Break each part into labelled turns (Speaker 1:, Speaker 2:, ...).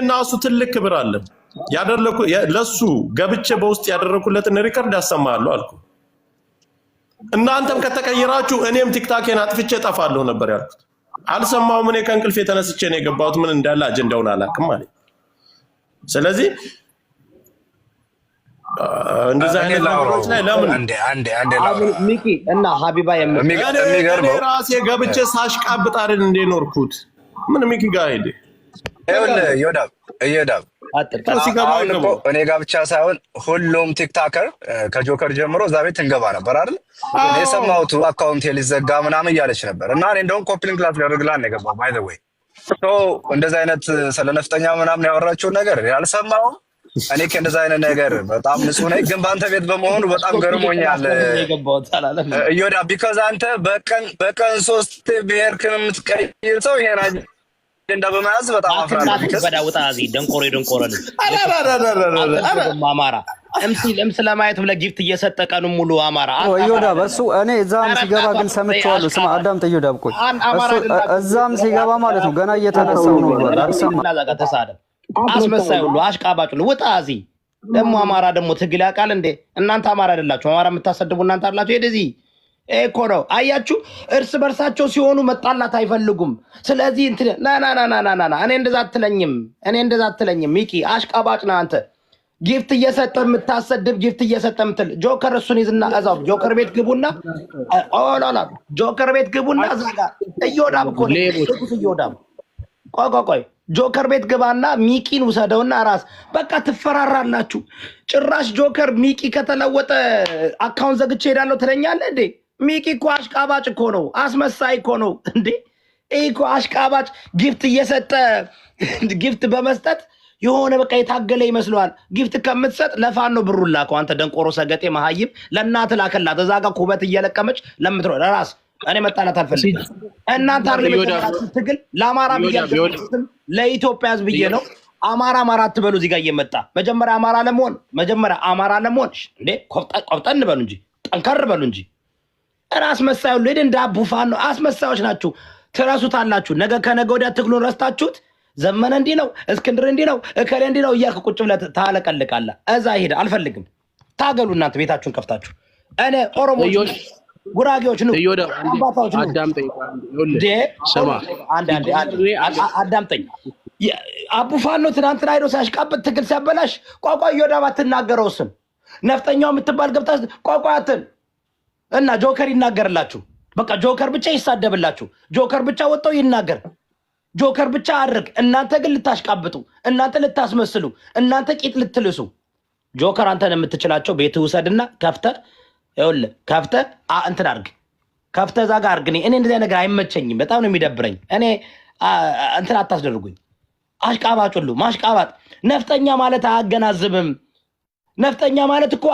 Speaker 1: እና እሱ ትልቅ ክብር አለ ያደረኩ ለሱ ገብቼ በውስጥ ያደረኩለትን ሪከርድ ያሰማለሁ አልኩ እናንተም ከተቀየራችሁ እኔም ቲክታኬን አጥፍቼ ጠፋለሁ ነበር ያልኩት አልሰማውም እኔ ከእንቅልፍ የተነስቼ ነው የገባሁት ምን እንዳለ አጀንዳውን አላቅም ማለት ስለዚህ እንደዛ አይነት ነገሮች ላይ ለምን
Speaker 2: አንዴ
Speaker 3: ሚኪ እና ሀቢባ
Speaker 1: የሚገርመው ራሴ ገብቼ ሳሽቃብጥ አይደል እንደኖርኩት ምን ሚኪ ጋር ሄደ
Speaker 2: እየዳብ እኔ ጋር ብቻ ሳይሆን ሁሉም ቲክታከር ከጆከር ጀምሮ እዛ ቤት እንገባ ነበር አይደል እኔ ሰማሁት አካውንት ሊዘጋ ምናምን እያለች ነበር እና እኔ እንደውም ኮፒሊንግ ክላስ ያደርግላል ነው የገባው ባይ ዘ ዌይ ሶ እንደዛ አይነት ስለነፍጠኛ ምናምን ያወራችው ነገር ያልሰማው እኔ ከእንደዛ አይነት ነገር በጣም ንጹህ ነኝ ግን በአንተ ቤት በመሆኑ በጣም ገርሞኛል እዮዳ ቢካዝ አንተ በቀን 3 ብሄርክን የምትቀይር ሰው ይሄን እንደ በመያዝ በጣም አፍራለሁ
Speaker 3: በዳውጣ አዚ ደንቆሮ ልጅ አማራ ለምስ ለማየት ብለ ጊፍት እየሰጠ ቀኑን ሙሉ አማራ
Speaker 4: እዮዳ በሱ እኔ እዛም ሲገባ ግን ሰምቼዋለሁ ስማ አዳምጥ እዮዳ ቆይ እዛም ሲገባ ማለት ነው ገና እየተነሳው ነው አልሰማ
Speaker 3: ላጋ ተሳደብ አስመሳይ ሁሉ አሽቃባጭ ሁሉ ወጣ አዚ ደሞ አማራ ደሞ ትግል ያቃል እንዴ እናንተ አማራ አይደላችሁ አማራ የምታሰድቡ እናንተ አላችሁ ሄደዚ እኮ ነው አያችሁ እርስ በርሳቸው ሲሆኑ መጣላት አይፈልጉም ስለዚህ እንትን ና እኔ እንደዛ አትለኝም ሚኪ አሽቃባጭ ነህ አንተ ጊፍት እየሰጠ የምታሰድብ ጊፍት እየሰጠ ምትል ጆከር እሱን ይዝና እዛው ጆከር ቤት ግቡና ኦላላ ጆከር ቤት ግቡና እዛጋ እዮዳብ እኮ እዮዳብ ቆይ ጆከር ቤት ግባና ሚቂን ውሰደውና ራስ በቃ ትፈራራላችሁ ጭራሽ ጆከር ሚቂ ከተለወጠ አካውንት ዘግቼ ሄዳለሁ ትለኛለህ እንዴ ሚቂ እኮ አሽቃባጭ እኮ ነው አስመሳይ እኮ ነው እንዴ እኮ አሽቃባጭ ጊፍት እየሰጠ ጊፍት በመስጠት የሆነ በቃ የታገለ ይመስለዋል ጊፍት ከምትሰጥ ለፋን ነው ብሩን ላከው አንተ ደንቆሮ ሰገጤ መሃይም ለእናት ላከላት እዛ ጋር ኩበት እየለቀመች ለምትሮጥ ራስ እኔ መጣላት አልፈልግም እናንተ አርለምታችሁ ትግል ለአማራ ብያለሁ ለኢትዮጵያ ህዝብ ብዬ ነው አማራ አትበሉ እዚህ ጋር እየመጣ መጀመሪያ አማራ ለመሆን እንዴ ቆፍጠን በሉ እንጂ ጠንከር በሉ እንጂ ራስ መሳዩ ለድ እንዳቡፋን ነው አስመሳዮች ናችሁ ትረሱታላችሁ ነገ ከነገ ወዲያ ትግሉን ረስታችሁት ዘመነ እንዲ ነው እስክንድር እንዲ ነው እከሌ እንዲ ነው እያልክ ቁጭ ብለህ ታለቀልቃለህ እዛ ሄደ አልፈልግም ታገሉ እናንተ ቤታችሁን ከፍታችሁ እኔ ኦሮሞዎች ጉራጌዎች ነው
Speaker 5: አዳምጠኝ
Speaker 3: አዳምጠኝ አቡፋን ነው ትናንትና ሄዶ ሲያሽቃብጥ ትግል ሲያበላሽ ቋቋ እዮዳብ አትናገረው ስም ነፍጠኛው የምትባል ገብታ ቋቋትን እና ጆከር ይናገርላችሁ በቃ ጆከር ብቻ ይሳደብላችሁ ጆከር ብቻ ወጣው ይናገር ጆከር ብቻ አድርግ እናንተ ግን ልታሽቃብጡ እናንተ ልታስመስሉ እናንተ ቂጥ ልትልሱ ጆከር አንተን የምትችላቸው ቤት ውሰድና ከፍተ እንትን አድርግ ከፍተ እዛ ጋር አድርግ እኔ እንደዚያ ነገር አይመቸኝም በጣም ነው የሚደብረኝ እኔ እንትን አታስደርጉኝ አሽቃባጭ ሁሉ ማሽቃባጥ ነፍጠኛ ማለት አያገናዝብም ነፍጠኛ ማለት እኮ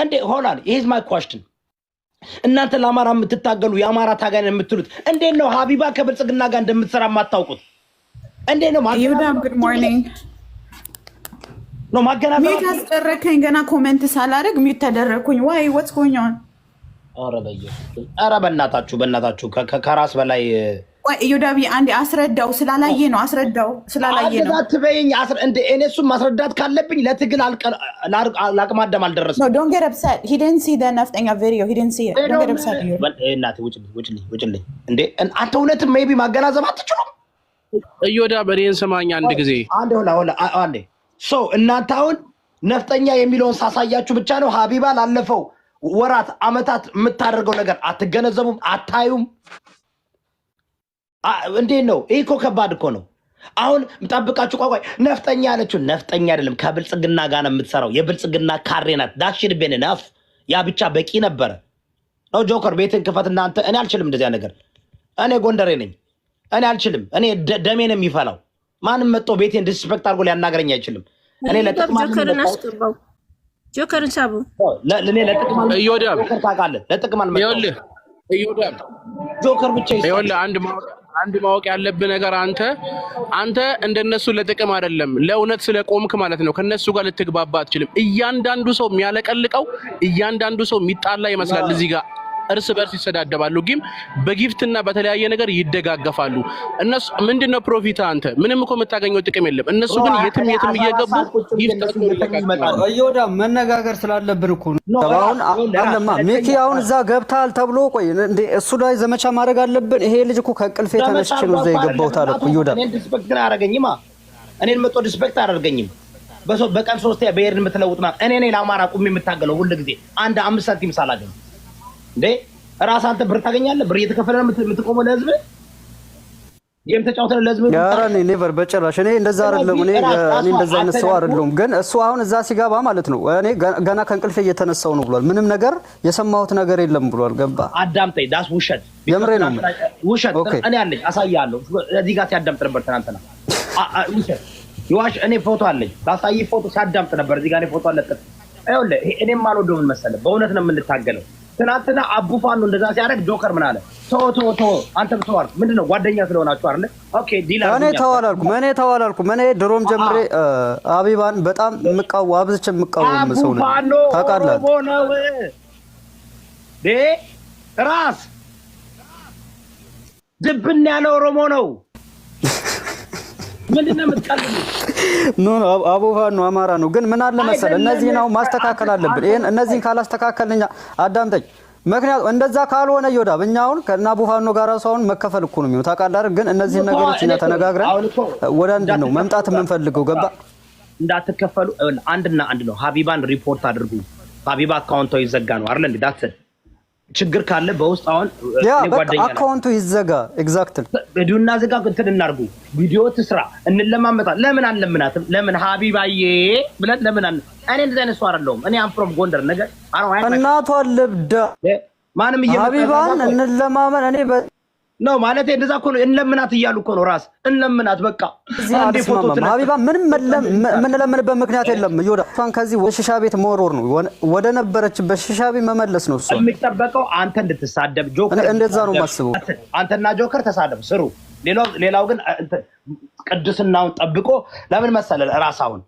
Speaker 3: እንዴ ሆላል here's my question እናንተ ለአማራ የምትታገሉ የአማራ ታጋይን የምትሉት እንዴት ነው ሀቢባ ከብልጽግና ጋር እንደምትሰራ የማታውቁት እንዴት ነው
Speaker 6: ይሁዳም good morning
Speaker 3: ነው ማገናዘብ
Speaker 6: ሚት አስደረከኝ ገና ኮሜንት ሳላደርግ ሚት ተደረኩኝ why what's going on
Speaker 3: ኧረ በእናታችሁ ከራስ በላይ
Speaker 6: ወይ ይሁዳቢ አንዴ አስረዳው ስላላየ ነው
Speaker 3: አትበይኝ እንደ እኔሱም ማስረዳት ካለብኝ ለትግል ላቅማደም አልደረሰም
Speaker 6: no don't get upset he didn't see the nothing video he didn't see it don't get upset
Speaker 3: እናቴ ውጭልኝ እንዴ አንተ እውነትም ሜቢ ማገናዘብ አትችሉም
Speaker 5: እዮዳ በሬን ሰማኛ አንድ ጊዜ
Speaker 3: አንዴ ሶ እናንተ አሁን ነፍጠኛ የሚለውን ሳሳያችሁ ብቻ ነው ሀቢባ ላለፈው ወራት አመታት የምታደርገው ነገር አትገነዘቡም አታዩም እንዴት ነው እኮ ከባድ እኮ ነው አሁን ጠብቃችሁ ቋቋይ ነፍጠኛ ያለችው ነፍጠኛ አይደለም ከብልጽግና ጋር ነው የምትሰራው የብልጽግና ካሬናት ዳሽድ በነናፍ ያ ብቻ በቂ ነበር ነው ጆከር ቤትን ክፈት እናንተ እኔ አልችልም እንደዚያ ነገር እኔ ጎንደሬ ነኝ እኔ አልችልም እኔ ደሜን የሚፈላው ማንም መጥቶ ቤቴን ዲስፔክት አድርጎ ሊያናገረኝ አይችልም እኔ ለጥቅም
Speaker 7: ጆከርን አስገባው ጆከርን ሳቡ
Speaker 3: ለኔ ለጥቅም
Speaker 5: እዮዳብ
Speaker 3: ታውቃለህ ለጥቅም አልመጣም
Speaker 5: እዮዳብ
Speaker 3: ጆከር ብቻ
Speaker 5: ይኸውልህ አንድ ማወቅ ያለብህ ነገር አንተ እንደነሱ ለጥቅም አይደለም ለእውነት ስለቆምክ ማለት ነው ከነሱ ጋር ልትግባባ አትችልም እያንዳንዱ ሰው የሚያለቀልቀው እያንዳንዱ ሰው የሚጣላ ይመስላል እዚህ ጋር እርስ በርስ ይሰዳደባሉ ግን በጊፍትና በተለያየ ነገር ይደጋገፋሉ እነሱ ምንድነው ፕሮፊት አንተ ምንም እኮ የምታገኘው ጥቅም የለም እነሱ ግን የትም እየገቡ ጊፍት ይመጣሉ
Speaker 4: እዮዳ መነጋገር ስላለብን እኮ ነው አሁን አለማ ሚኪ አሁን እዛ ገብታል ተብሎ ቆይ እንዴ እሱ ላይ ዘመቻ ማድረግ አለብን ይሄ ልጅ እኮ ከቅልፌ ተነስቼ ነው እዛ የገባው ታለ እኮ እዮዳ
Speaker 3: እኔን ዲስፔክት አያረገኝማ እኔን መጥቶ ዲስፔክት አያደርገኝም በቀን 3 በየርን የምትለውጥና እኔ ለአማራ ቁም የምታገለው ሁሉ ጊዜ አንድ 5 ሳንቲም ሳላገኝ እንዴ ራስ አንተ ብር ታገኛለህ ብር እየተከፈለ የምትቆመው ለህዝብ ጌም ተጫውተን ለህዝብ
Speaker 4: ያራኔ ኔቨር በጭራሽ እኔ እንደዛ አይደለም እኔ እንደዛ አይነት ሰው አይደለም ግን እሱ አሁን እዛ ሲገባ ማለት ነው እኔ ገና ከእንቅልፌ እየተነሳው ነው ብሏል ምንም ነገር የሰማሁት ነገር የለም ብሏል ገባ
Speaker 3: አዳምጠኝ ዳስ ውሸት
Speaker 4: የምሬ ነው
Speaker 3: ውሸት እኔ አለኝ አሳያለሁ እዚህ ጋር ሲያዳምጥ ነበር ትናንትና ውሸት ይዋሽ እኔ ፎቶ አለኝ ላሳይ ፎቶ ሲያዳምጥ ነበር እዚህ ጋር እኔ ፎቶ አለበት አይወለ እኔም አልወደውም ምን መሰለህ በእውነት ነው የምንታገለው ትናንትና አቡፋን ነው እንደዛ ሲያደርግ ጆከር ምን አለ ቶ አንተ ብትዋር ምንድነው ጓደኛ ስለሆናችሁ አይደል ኦኬ ዲላ
Speaker 4: እኔ ተዋላልኩ እኔ ድሮም ጀምሬ አቢባን በጣም ምቃው አብዝቼ ምቃወም ሰው ነው ታውቃለህ
Speaker 3: ራስ ድብን ያለው ኦሮሞ ነው ምንድነው የምትቀልዱ
Speaker 4: ኖ አቡፋን ነው አማራ ነው ግን ምን አለ መሰለህ እነዚህ ነው ማስተካከል አለብን ይሄን እነዚህን ካላስተካከልኛ አዳምጠኝ ምክንያቱም እንደዛ ካልሆነ ይወዳ በእኛውን ከና አቡፋን ነው ጋር ሰውን መከፈል እኮ ነው የሚሆነው ታውቃለህ ግን እነዚህ ነገሮች እኛ ተነጋግረን ወደ አንድ ነው መምጣት የምንፈልገው ገባ
Speaker 3: እንዳትከፈሉ አንድና አንድ ነው ሀቢባን ሪፖርት አድርጉ ሀቢባ አካውንቷ ይዘጋ ነው አይደል እንዴ ዳት ችግር ካለ በውስጥ አሁን
Speaker 4: ጓደኛ አካውንቱ ይዘጋ ኤግዛክትሊ
Speaker 3: በዱና ዘጋ እንትን እናርጉ ቪዲዮ ትስራ እንለማመጣ ለምን አንለምናትም ለምን ሀቢባዬ ብለን ለምን እኔ እንደዛ አይነት ሰው አይደለሁም እኔ አም ፍሮም ጎንደር ነገር
Speaker 4: እናቷ ልብዳ
Speaker 3: ማንም
Speaker 4: ሀቢባን እንለማመን እኔ
Speaker 3: ነው ማለት እንደዛ እኮ ነው እንለምናት እያሉ እኮ ነው ራስ እንለምናት በቃ
Speaker 4: አንዴ ፎቶ ሀቢባ ምንም ለምንበት ምክንያት የለም ይወዳ እንኳን ከዚህ ወሽሻ ቤት መወርወር ነው ወደ ነበረችበት ሽሻ ቤት መመለስ ነው እሱ
Speaker 3: የሚጠበቀው አንተ እንድትሳደብ ጆከር
Speaker 4: እንደዛ ነው ማስበው
Speaker 3: አንተና ጆከር ተሳደብ ስሩ ሌላው ግን ቅድስናውን ጠብቆ ለምን መሰለህ ራስ አሁን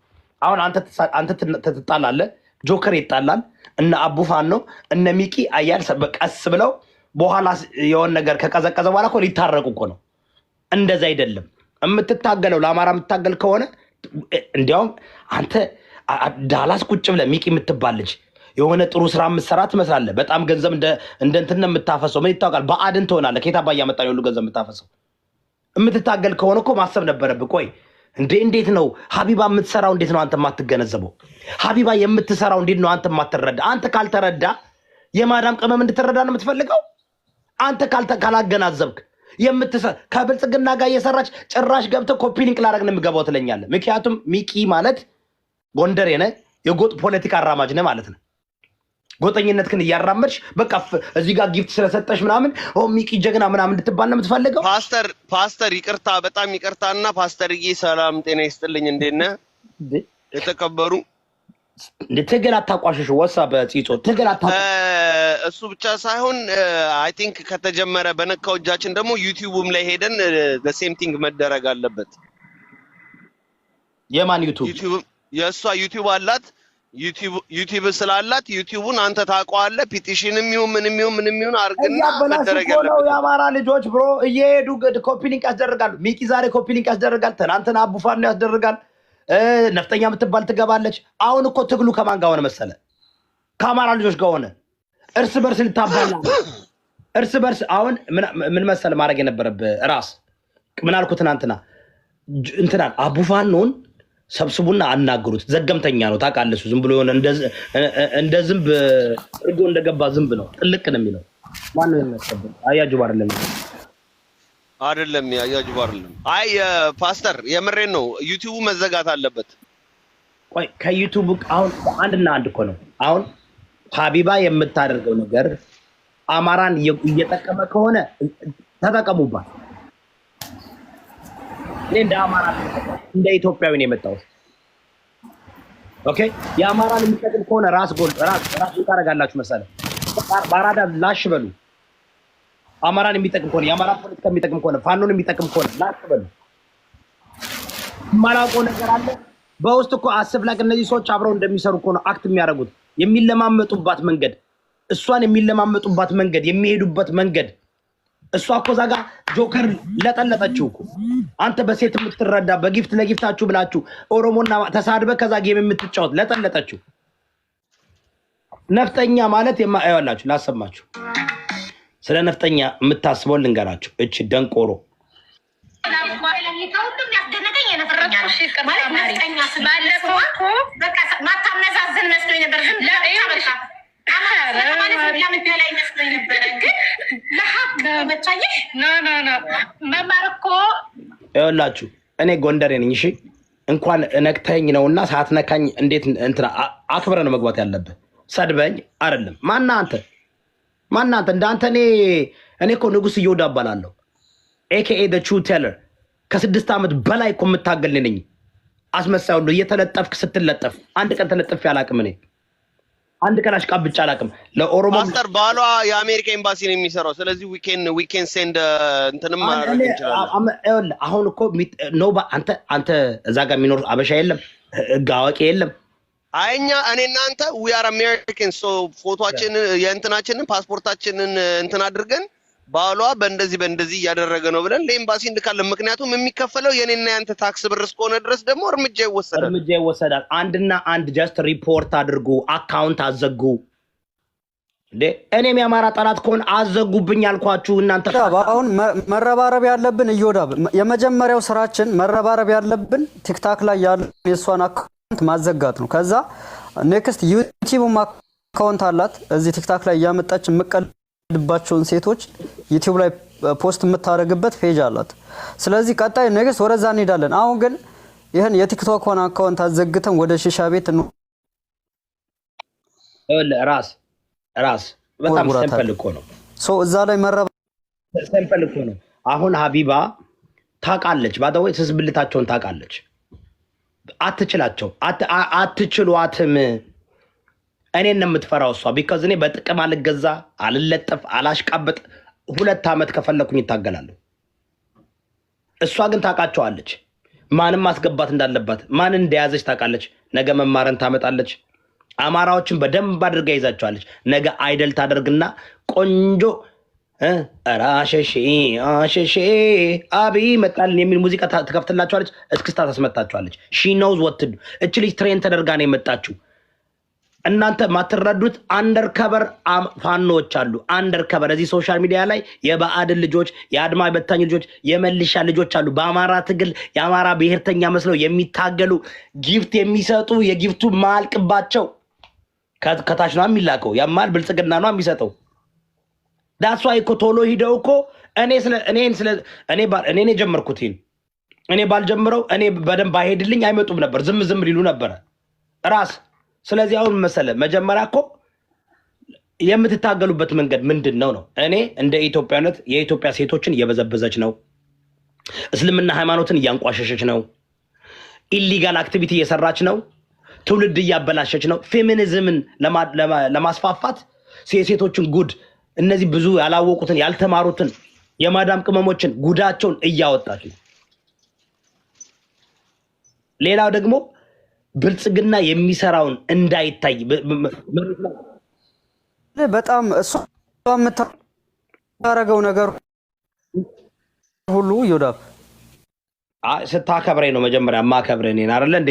Speaker 3: አንተ ትጣላለህ ጆከር ይጣላል እና አቡፋን ነው እነ ሚቂ አያል በቀስ ብለው በኋላ የሆነ ነገር ከቀዘቀዘ በኋላ እኮ ሊታረቁ እኮ ነው እንደዛ አይደለም የምትታገለው ለአማራ የምትታገል ከሆነ እንዲያውም አንተ ዳላስ ቁጭ ብለህ ሚቂ የምትባልጅ የሆነ ጥሩ ስራ የምትሰራ ትመስላለህ በጣም ገንዘብ እንደ እንትን የምታፈሰው ምን ይታወቃል በአድን ትሆናለህ ከየት አባያ መጣ ነው ሁሉ ገንዘብ የምታፈሰው የምትታገል ከሆነ እኮ ማሰብ ነበረብህ ቆይ እንዴት ነው ሀቢባ የምትሰራው እንዴት ነው አንተ የማትገነዘበው ሀቢባ የምትሰራው እንዴት ነው አንተ የማትረዳ አንተ ካልተረዳ የማዳም ቅመም እንድትረዳ ነው የምትፈልገው አንተ ካላገናዘብክ ከብልጽግና ጋር እየሰራች ጭራሽ ገብተህ ኮፒ ሊንክ ላደርግ ነው የምገባው ትለኛለህ ምክንያቱም ሚቂ ማለት ጎንደሬ ነህ የጎጥ ፖለቲካ አራማጅ ነህ ማለት ነው ጎጠኝነት ግን እያራመድሽ በቃ እዚህ ጋር ጊፍት ስለሰጠሽ ምናምን ሚቂ ጀግና ምናምን እንድትባል ነው የምትፈልገው
Speaker 8: ፓስተር ይቅርታ በጣም ይቅርታና ፓስተርዬ ሰላም ጤና ይስጥልኝ እንዴት ነህ የተከበሩ
Speaker 3: ትግል አታቋሽሽ ወሳብ ፂጾ ትግል
Speaker 8: እሱ ብቻ ሳይሆን አይ ቲንክ ከተጀመረ በነካው እጃችን ደግሞ ዩቲዩብም ላይ ሄደን the same thing መደረግ አለበት
Speaker 3: የማን ዩቲዩብ
Speaker 8: የሷ ዩቲዩብ አላት ዩቲዩብ ስላላት ዩቲዩቡን አንተ ታውቀዋለህ ፒቲሽንም ይሁን ምንም ይሁን አርግና መደረግ ያለበት
Speaker 3: የአማራ ልጆች ብሮ እየሄዱ ኮፒ ሊንክ ያስደርጋሉ ሚቂ ዛሬ ኮፒ ሊንክ ያስደርጋል ትናንትና አቡፋን ነው ያስደርጋል ነፍጠኛ የምትባል ትገባለች አሁን እኮ ትግሉ ከማን ጋር ሆነ መሰለ ከአማራ ልጆች ጋር ሆነ እርስ በርስ ልታባላ እርስ በርስ አሁን ምን መሰለ ማድረግ የነበረብህ ራስ ምን አልኩ ትናንትና እንትናን አቡፋኖን ሰብስቡና አናግሩት ዘገምተኛ ነው ታውቃለህ ዝም ብሎ ሆነ እንደ ዝምብ እርጎ እንደገባ ዝምብ ነው ጥልቅ ነው የሚለው ማን ነው የሚያስቀበል አያጅብ
Speaker 8: አይደለም ያያጅብ አይደለም አይ ፓስተር የምሬን ነው ዩቲዩቡ መዘጋት አለበት
Speaker 3: ቆይ ከዩቲዩብ አሁን አንድና አንድ እኮ ነው አሁን ሀቢባ የምታደርገው ነገር አማራን እየጠቀመ ከሆነ ተጠቀሙባት እንደ አማራ እንደ ኢትዮጵያዊ ነው የመጣው ኦኬ የአማራን የሚጠቅም ከሆነ ራስ ታረጋላችሁ መሰለ ባራዳ ላሽ በሉ አማራን የሚጠቅም ከሆነ የአማራ ፖለቲካ የሚጠቅም ከሆነ ፋኖን የሚጠቅም ከሆነ ላሽ በሉ ማላቆ ነገር አለ በውስጥ እኮ አስብ ላይ እነዚህ ሰዎች አብረው እንደሚሰሩ እኮ ነው አክት የሚያደርጉት የሚለማመጡባት መንገድ እሷን የሚለማመጡባት መንገድ የሚሄዱበት መንገድ እሷ እኮ እዛ ጋር ጆከር ለጠለጠችው እኮ አንተ በሴት የምትረዳ በጊፍት ለጊፍታችሁ ብላችሁ ኦሮሞና ተሳድበ ከዛ ጌም የምትጫወት ለጠለጠችው ነፍጠኛ ማለት የማያዩላችሁ ላሰማችሁ ስለ ነፍጠኛ የምታስበው ልንገራችሁ እቺ ደንቆሮ
Speaker 9: ሁሉም ያስደነቀኝ የነፍጠኛ ነው ማለት ነፍጠኛ ስላለፈው በቃ ማታመዛዝን መስሎኝ ነበር ግን ለበቃ
Speaker 3: ይኸውላችሁ እኔ ጎንደሬ ነኝ እሺ እንኳን ነክተኝ ነውና ሳትነካኝ እንዴት እንትና አክብረ ነው መግባት ያለብህ ሰድበኝ አይደለም ማናንተ እንዳንተ እኔ እኮ ንጉስ እየወዳ እባላለሁ AKA the true teller ከ6 ዓመት በላይ እኮ የምታገል ነኝ አስመሳይ ሁሉ እየተለጠፍክ ስትለጠፍ አንድ ቀን ተለጥፍ ያላቅም እኔ አንድ ቀን አሽቃብጫ አላቅም ለኦሮሞ
Speaker 8: ማስተር ባሏ የአሜሪካ ኤምባሲ ነው የሚሰራው ስለዚህ ዊኬን ሴንድ እንትንም ማድረግ እንችላለን
Speaker 3: አሁን እኮ ኖ አንተ እዛ ጋር የሚኖር አበሻ የለም ጋዋቂ የለም
Speaker 8: አይኛ እኔና አንተ we are Americans so ፎቶአችን የእንትናችንን ፓስፖርታችንን እንትን አድርገን ባሏ በእንደዚህ ያደረገ ነው ብለን ለኤምባሲ እንድካለን ምክንያቱም የሚከፈለው የኔና ያንተ ታክስ ብር እስከሆነ ድረስ ደግሞ እርምጃ ይወሰዳል
Speaker 3: አንድና አንድ ጀስት ሪፖርት አድርጉ አካውንት አዘጉ እኔም የአማራ ጠላት ከሆነ አዘጉብኝ አልኳችሁ እናንተ
Speaker 4: አሁን መረባረብ ያለብን እዮዳብ የመጀመሪያው ስራችን መረባረብ ያለብን ቲክታክ ላይ ያለ የሷን አካውንት ማዘጋት ነው ከዛ ኔክስት ዩቲዩብ አካውንት አላት እዚህ ቲክታክ ላይ ያመጣች መቀልባቸውን ሴቶች ዩቲዩብ ላይ ፖስት የምታረግበት ፔጅ አላት ስለዚህ ቀጣይ ኔክስት ወረዛ እንሄዳለን አሁን ግን ይሄን የቲክቶክ አካውንት አዘግተን ወደ ሺሻ ቤት ነው
Speaker 3: ራስ በጣም ሲምፕል እኮ ነው
Speaker 4: ሶ እዛ ላይ መረባ
Speaker 3: ሲምፕል እኮ ነው አሁን ሀቢባ ታውቃለች ባዳው ተስብልታቸውን ታውቃለች አትችሏትም እኔን ነው የምትፈራው እሷ ቢካዝ እኔ በጥቅም አልገዛ አልለጠፍ አላሽቃበጥ 2 ዓመት ከፈለኩኝ ይታገላሉ እሷ ግን ታውቃቸዋለች ማንም ማስገባት እንዳለባት ማን እንደያዘች ታውቃለች ነገ መማረን ታመጣለች አማራዎችን በደንብ አድርጋ ይዛቸዋለች ነገ አይደል ታደርግና ቆንጆ አሸሼ አቢ መጣልን የሚል ሙዚቃ ትከፍትላቸዋለች እስክስታ ታስመታቸዋለች she knows what to do እቺ ልጅ ትሬን ተደርጋ ነው የመጣችው እናንተ ማትረዱት አንደርከቨር ፋኖች አሉ አንደርከቨር እዚህ ሶሻል ሚዲያ ላይ የባዕድን ልጆች የአድማ በታኝ ልጆች የመልሻ ልጆች አሉ በአማራ ትግል የአማራ ብሔርተኛ መስለው የሚታገሉ ጊፍት የሚሰጡ የጊፍቱ ማልቅባቸው ከታች ነው የሚላከው ያማል ብልጽግና ነው የሚሰጠው that's why እኮ ቶሎ ሂደው እኮ እኔ ጀመርኩት እኔ ባልጀምረው እኔ በደንብ አይሄድልኝ አይመጡም ነበር ዝም ሊሉ ነበር ራስ ስለዚህ አሁን መሰለ መጀመሪያ እኮ የምትታገሉበት መንገድ ምንድነው ነው እኔ እንደ ኢትዮጵያነት የኢትዮጵያ ሴቶችን እየበዘበዘች ነው እስልምና ሃይማኖትን እያንቋሸሸች ነው ኢሊጋል አክቲቪቲ እየሰራች ነው ትውልድ እያበላሸች ነው ፌሚኒዝምን ለማስፋፋት ሴቶችን ጉድ እነዚህ ብዙ ያላወቁትን ያልተማሩትን የማዳም ቅመሞችን ጉዳቸውን እያወጣች ነው ሌላው ደግሞ ብልጽግና የሚሰራውን እንዳይታይ
Speaker 4: በጣም እሷ የምታረገው ነገር ሁሉ ይወዳፍ
Speaker 3: ስታከብረኝ ነው መጀመሪያ ማከብረኝ ነኝ አይደል እንደ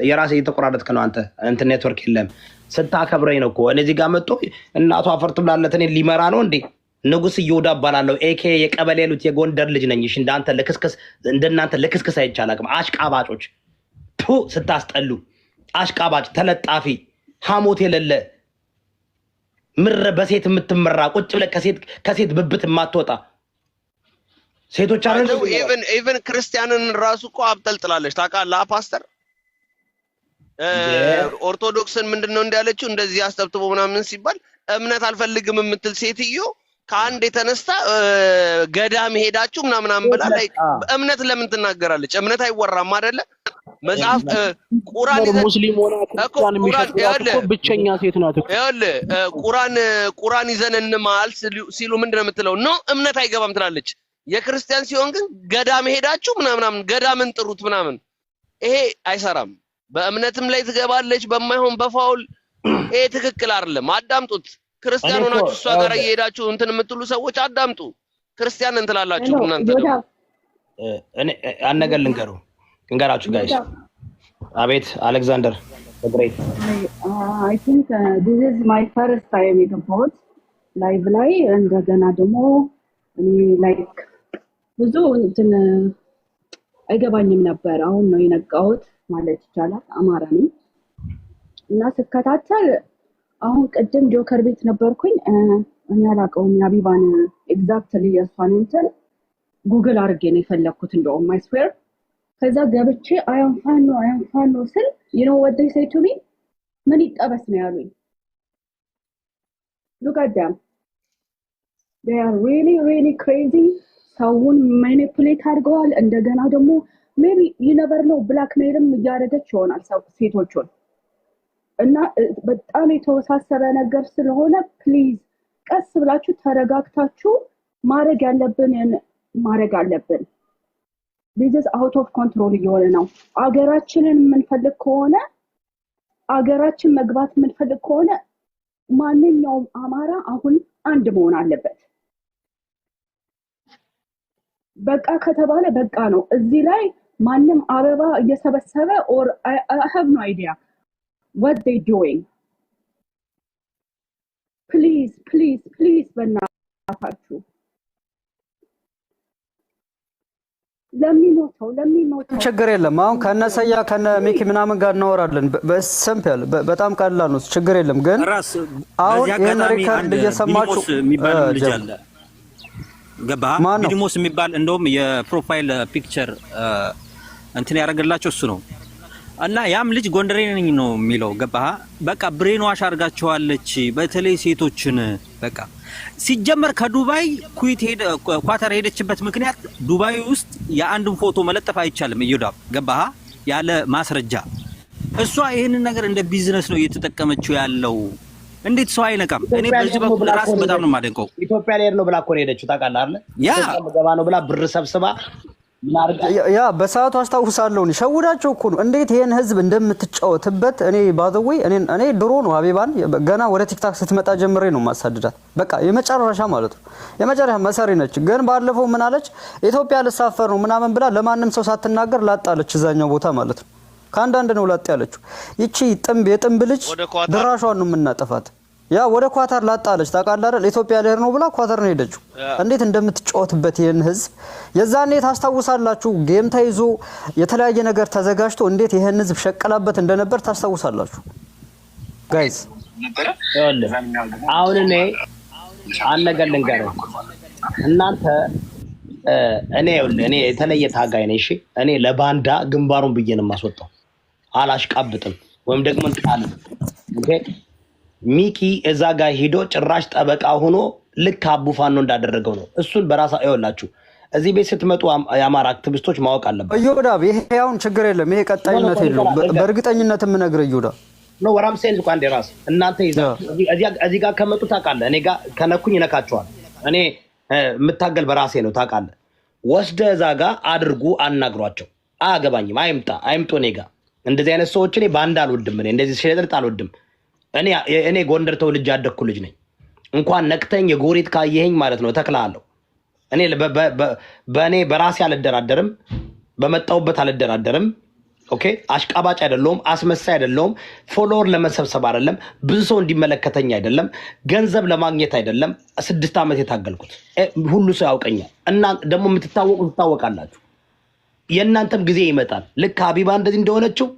Speaker 3: የራስ እየተቆራረጥክ ነው አንተ ኔትወርክ የለም ስታከብረኝ ነው እኮ እነዚህ ጋር መጥቶ እናቷ አፈርት ብላለች እኔ ሊመራ ነው እንዴ ንጉስ እየወዳ ባላለው ኤኬ የቀበሌ ያሉት የጎንደር ልጅ ነኝ እሺ እንደናንተ ለክስክስ አይቻላቅም አሽቃባጮች ስታስጠሉ አሽቃባጭ ተለጣፊ ሐሞት የሌለ ምረ በሴት የምትመራ ቁጭ ብለ ከሴት ብብት የማትወጣ ሴቶች አይደሉ
Speaker 8: ኢቭን ክርስቲያንን ራሱ እኮ አብጠልጥላለች ታውቃለህ ፓስተር ኦርቶዶክስን ምንድነው እንዳለችው እንደዚህ አስተብትቦ ምናምን ሲባል እምነት አልፈልግም የምትል ሴትዮ ከአንድ የተነስታ ገዳም ሄዳችሁ ምናምን ብላ ላይ እምነት ለምን ትናገራለች እምነት አይወራም አይደለ መጽሐፍ ቁርአን
Speaker 5: ሙስሊም ሆነ ክርስቲያን የሚሸጥው ብቸኛ ሴት ናት
Speaker 8: ቁርአን ይዘን እንማል ሲሉ ምንድነው የምትለው ነው እምነት አይገባም ትላለች የክርስቲያን ሲሆን ግን ገዳም ሄዳችሁ ምናምን ገዳምን ጥሩት ምናምን ይሄ አይሰራም በእምነትም ላይ ትገባለች በማይሆን በፋውል ይሄ ትክክል አይደለም አዳምጡት ክርስቲያን ሆናችሁ እሷ ጋር እየሄዳችሁ እንትን የምትሉ ሰዎች አዳምጡ። ክርስቲያን እንትላላችሁ እናንተ ነው።
Speaker 3: እኔ አነገር ልንገራችሁ ጋይስ። አቤት አሌክዛንደር ግሬት
Speaker 10: I think this is my first time የገባሁት ላይቭ ላይ እንደገና ደግሞ ላይክ ብዙ እንትን አይገባኝም ነበር። አሁን ነው የነቃሁት ማለት ይቻላል። አማራ ነኝ እና ስከታተል አሁን ቅድም ጆከር ቤት ነበርኩኝ። እኔ አላውቀውም የአቢባን ኤግዛክትሊ የእሷን እንትን ጉግል አድርጌ ነው የፈለኩት እንደውም I swear ከዛ ገብቼ I am fan ስል you know what they say to me ምን ይጠበስ ነው ያሉኝ። look at them, they are really crazy. ሰውን ማኒፑሌት አድርገዋል። እንደገና ደግሞ maybe you never know ብላክሜልም እያደረገች ይሆናል ሴቶቹን እና በጣም የተወሳሰበ ነገር ስለሆነ ፕሊዝ ቀስ ብላችሁ ተረጋግታችሁ ማድረግ አለብን። this is out of control እየሆነ ነው። አገራችንን የምንፈልግ ከሆነ አገራችን መግባት የምንፈልግ ከሆነ ማንኛውም አማራ አሁን አንድ መሆን አለበት። በቃ ከተባለ በቃ ነው። እዚህ ላይ ማንም አበባ እየሰበሰበ or I have no idea what they doing. please በእናታችሁ ለሚሞተው
Speaker 4: ችግር የለም። አሁን ከነሰያ ከነ ሚኪ ምናምን ጋር እናወራለን። በሲምፕል በጣም ቀላል ነው። ችግር የለም። ግን አሁን ይሄን ሪከርድ እየሰማችሁ
Speaker 11: ልጅ አለ ገባ ቢዲሞስ የሚባል እንደውም የፕሮፋይል ፒክቸር እንትን ያደርግላቸው እሱ ነው እና ያም ልጅ ጎንደሬ ነኝ ነው የሚለው ገባ በቃ ብሬን ዋሽ አድርጋቸዋለች በተለይ ሴቶችን በቃ ሲጀመር ከዱባይ ኳታር ሄደችበት ምክንያት ዱባይ ውስጥ የአንድን ፎቶ መለጠፍ አይቻልም ይወዳ ገባ ያለ ማስረጃ እሷ ይሄንን ነገር እንደ ቢዝነስ ነው እየተጠቀመችው ያለው እንዴት ሰው አይነቃም እኔ በዚህ በኩል ራስ በጣም ነው ማደንቀው
Speaker 3: ኢትዮጵያ ላይ ነው ብላ እኮ ሄደችው ታውቃለህ አይደል
Speaker 11: ያ
Speaker 3: ገባ ነው ብላ ብር ሰብስባ
Speaker 4: ያ በሰዓቱ አስታውሳለሁ ሸውዳቸው እኮ ነው እንዴት ይሄን ህዝብ እንደምትጫወትበት እኔ ባዘወይ እኔ ድሮ ነው ሀቢባን ገና ወደ ቲክታክ ስትመጣ ጀምሬ ነው ማሳደዳት በቃ የመጨረሻ ማለት ነው የመጨረሻ መሰሪ ነች ግን ባለፈው ምን አለች ኢትዮጵያ ልሳፈር ነው ምናምን ብላ ለማንም ሰው ሳትናገር ላጣለች እዛኛው ቦታ ማለት ነው ካንዳንድ ነው ላጥ ያለችው ይቺ የጥምብ ልጅ ድራሿን ነው የምናጠፋት ያ ወደ ኳታር ላጣለች ታውቃለህ አይደል ኢትዮጵያ ልሄድ ነው ብላ ኳታር ነው ሄደችው እንዴት እንደምትጫወትበት ይሄን ህዝብ የዛኔ ታስታውሳላችሁ ጌም ተይዞ የተለያየ ነገር ተዘጋጅቶ እንዴት ይሄን ህዝብ ሸቀላበት እንደነበር ታስታውሳላችሁ ጋይስ
Speaker 3: አሁን እኔ አንነገር ልንገረው እናንተ እኔ የተለየ ታጋይ ነኝ እሺ እኔ ለባንዳ ግንባሩን ብዬ ነው ማስወጣው አላሽቃብጥም ወይም ደግሞ እንጣለ ኦኬ ሚኪ እዛ ጋር ሄዶ ጭራሽ ጠበቃ ሆኖ ልክ አቡፋን ነው እንዳደረገው ነው እሱን በራሳ አይወላችሁ እዚህ ቤት ስትመጡ የአማራ አክቲቪስቶች ማወቅ አለበት
Speaker 4: ይሁዳብ ይሄ ያውን ችግር የለም ይሄ ቀጣይነት የለውም በእርግጠኝነት የምነግርህ ይሁዳብ
Speaker 3: ነው ወራም ሴንስ እንኳን ደራስ እናንተ ይዘው እዚህ ጋር ከመጡ ታውቃለህ እኔ ጋር ከነኩኝ ነካቸዋል እኔ የምታገል በራሴ ነው ታውቃለህ ወስደ እዛ ጋር አድርጉ አናግሯቸው አያገባኝም አይምጡ እኔ ጋር እንደዚህ አይነት ሰዎች እኔ ባንዳ አልወድም እኔ እንደዚህ ሸለጥጥ አልወድም እኔ ጎንደር ተወልጄ ያደኩ ልጅ ነኝ እንኳን ነክተኝ የጎሪት ካየኸኝ ማለት ነው ተክላለሁ እኔ በእኔ በራሴ አልደራደርም በመጣውበት አልደራደርም ኦኬ አሽቃባጭ አይደለም አስመሳይ አይደለም ፎሎወር ለመሰብሰብ አይደለም ብዙ ሰው እንዲመለከተኝ አይደለም ገንዘብ ለማግኘት አይደለም 6 አመት የታገልኩት ሁሉ ሰው ያውቀኛል እና ደግሞ የምትታወቃላችሁ የእናንተም ጊዜ ይመጣል ልክ ሀቢባ እንደዚህ እንደሆነችው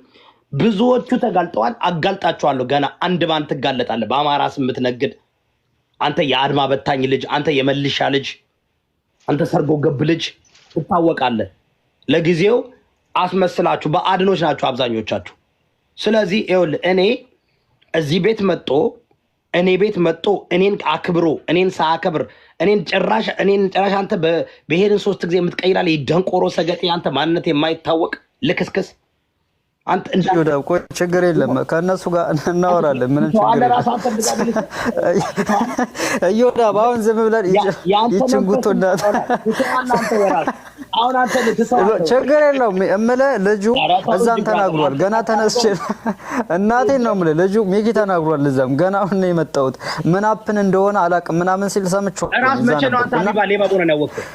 Speaker 3: ብዙዎቹ ተጋልጠዋል አጋልጣቸዋለሁ ገና አንድ ባንት ተጋለጣለህ በአማራ ስም የምትነግድ አንተ የአድማ በታኝ ልጅ አንተ የመልሻ ልጅ አንተ ሰርጎ ገብ ልጅ ትታወቃለህ ለጊዜው አስመስላችሁ በአድኖች ናችሁ አብዛኞቻችሁ ስለዚህ ይኸውልህ እኔ እዚህ ቤት መጥቶ እኔን አክብሮ እኔን ሳያከብር እኔን ጭራሽ አንተ በሄድን 3 ጊዜ የምትቀይራለህ ደንቆሮ ሰገጤ አንተ ማንነት የማይታወቅ ልክስክስ አንተ
Speaker 4: ይወዳ ቆይ ችግር የለም ከነሱ ጋር እናወራለን ምንም ችግር የለም ይወዳ አሁን ዝም ብለን ይችን ጉቶና
Speaker 3: አሁን አንተ ልትሰው
Speaker 4: ችግር የለውም እምልህ ልጁ እዛም ተናግሯል ገና ተነስቼ እናቴን ነው እምልህ ልጁ ሚኪ ተናግሯል እዛም ገና አሁን ነው የመጣሁት ምን አፕን እንደሆነ አላቅም ምናምን ሲል ሰምቼው
Speaker 3: ራስ መቼ ነው አንተ ሀቢባ ሌባ ሆነ ነው ያወቅኸው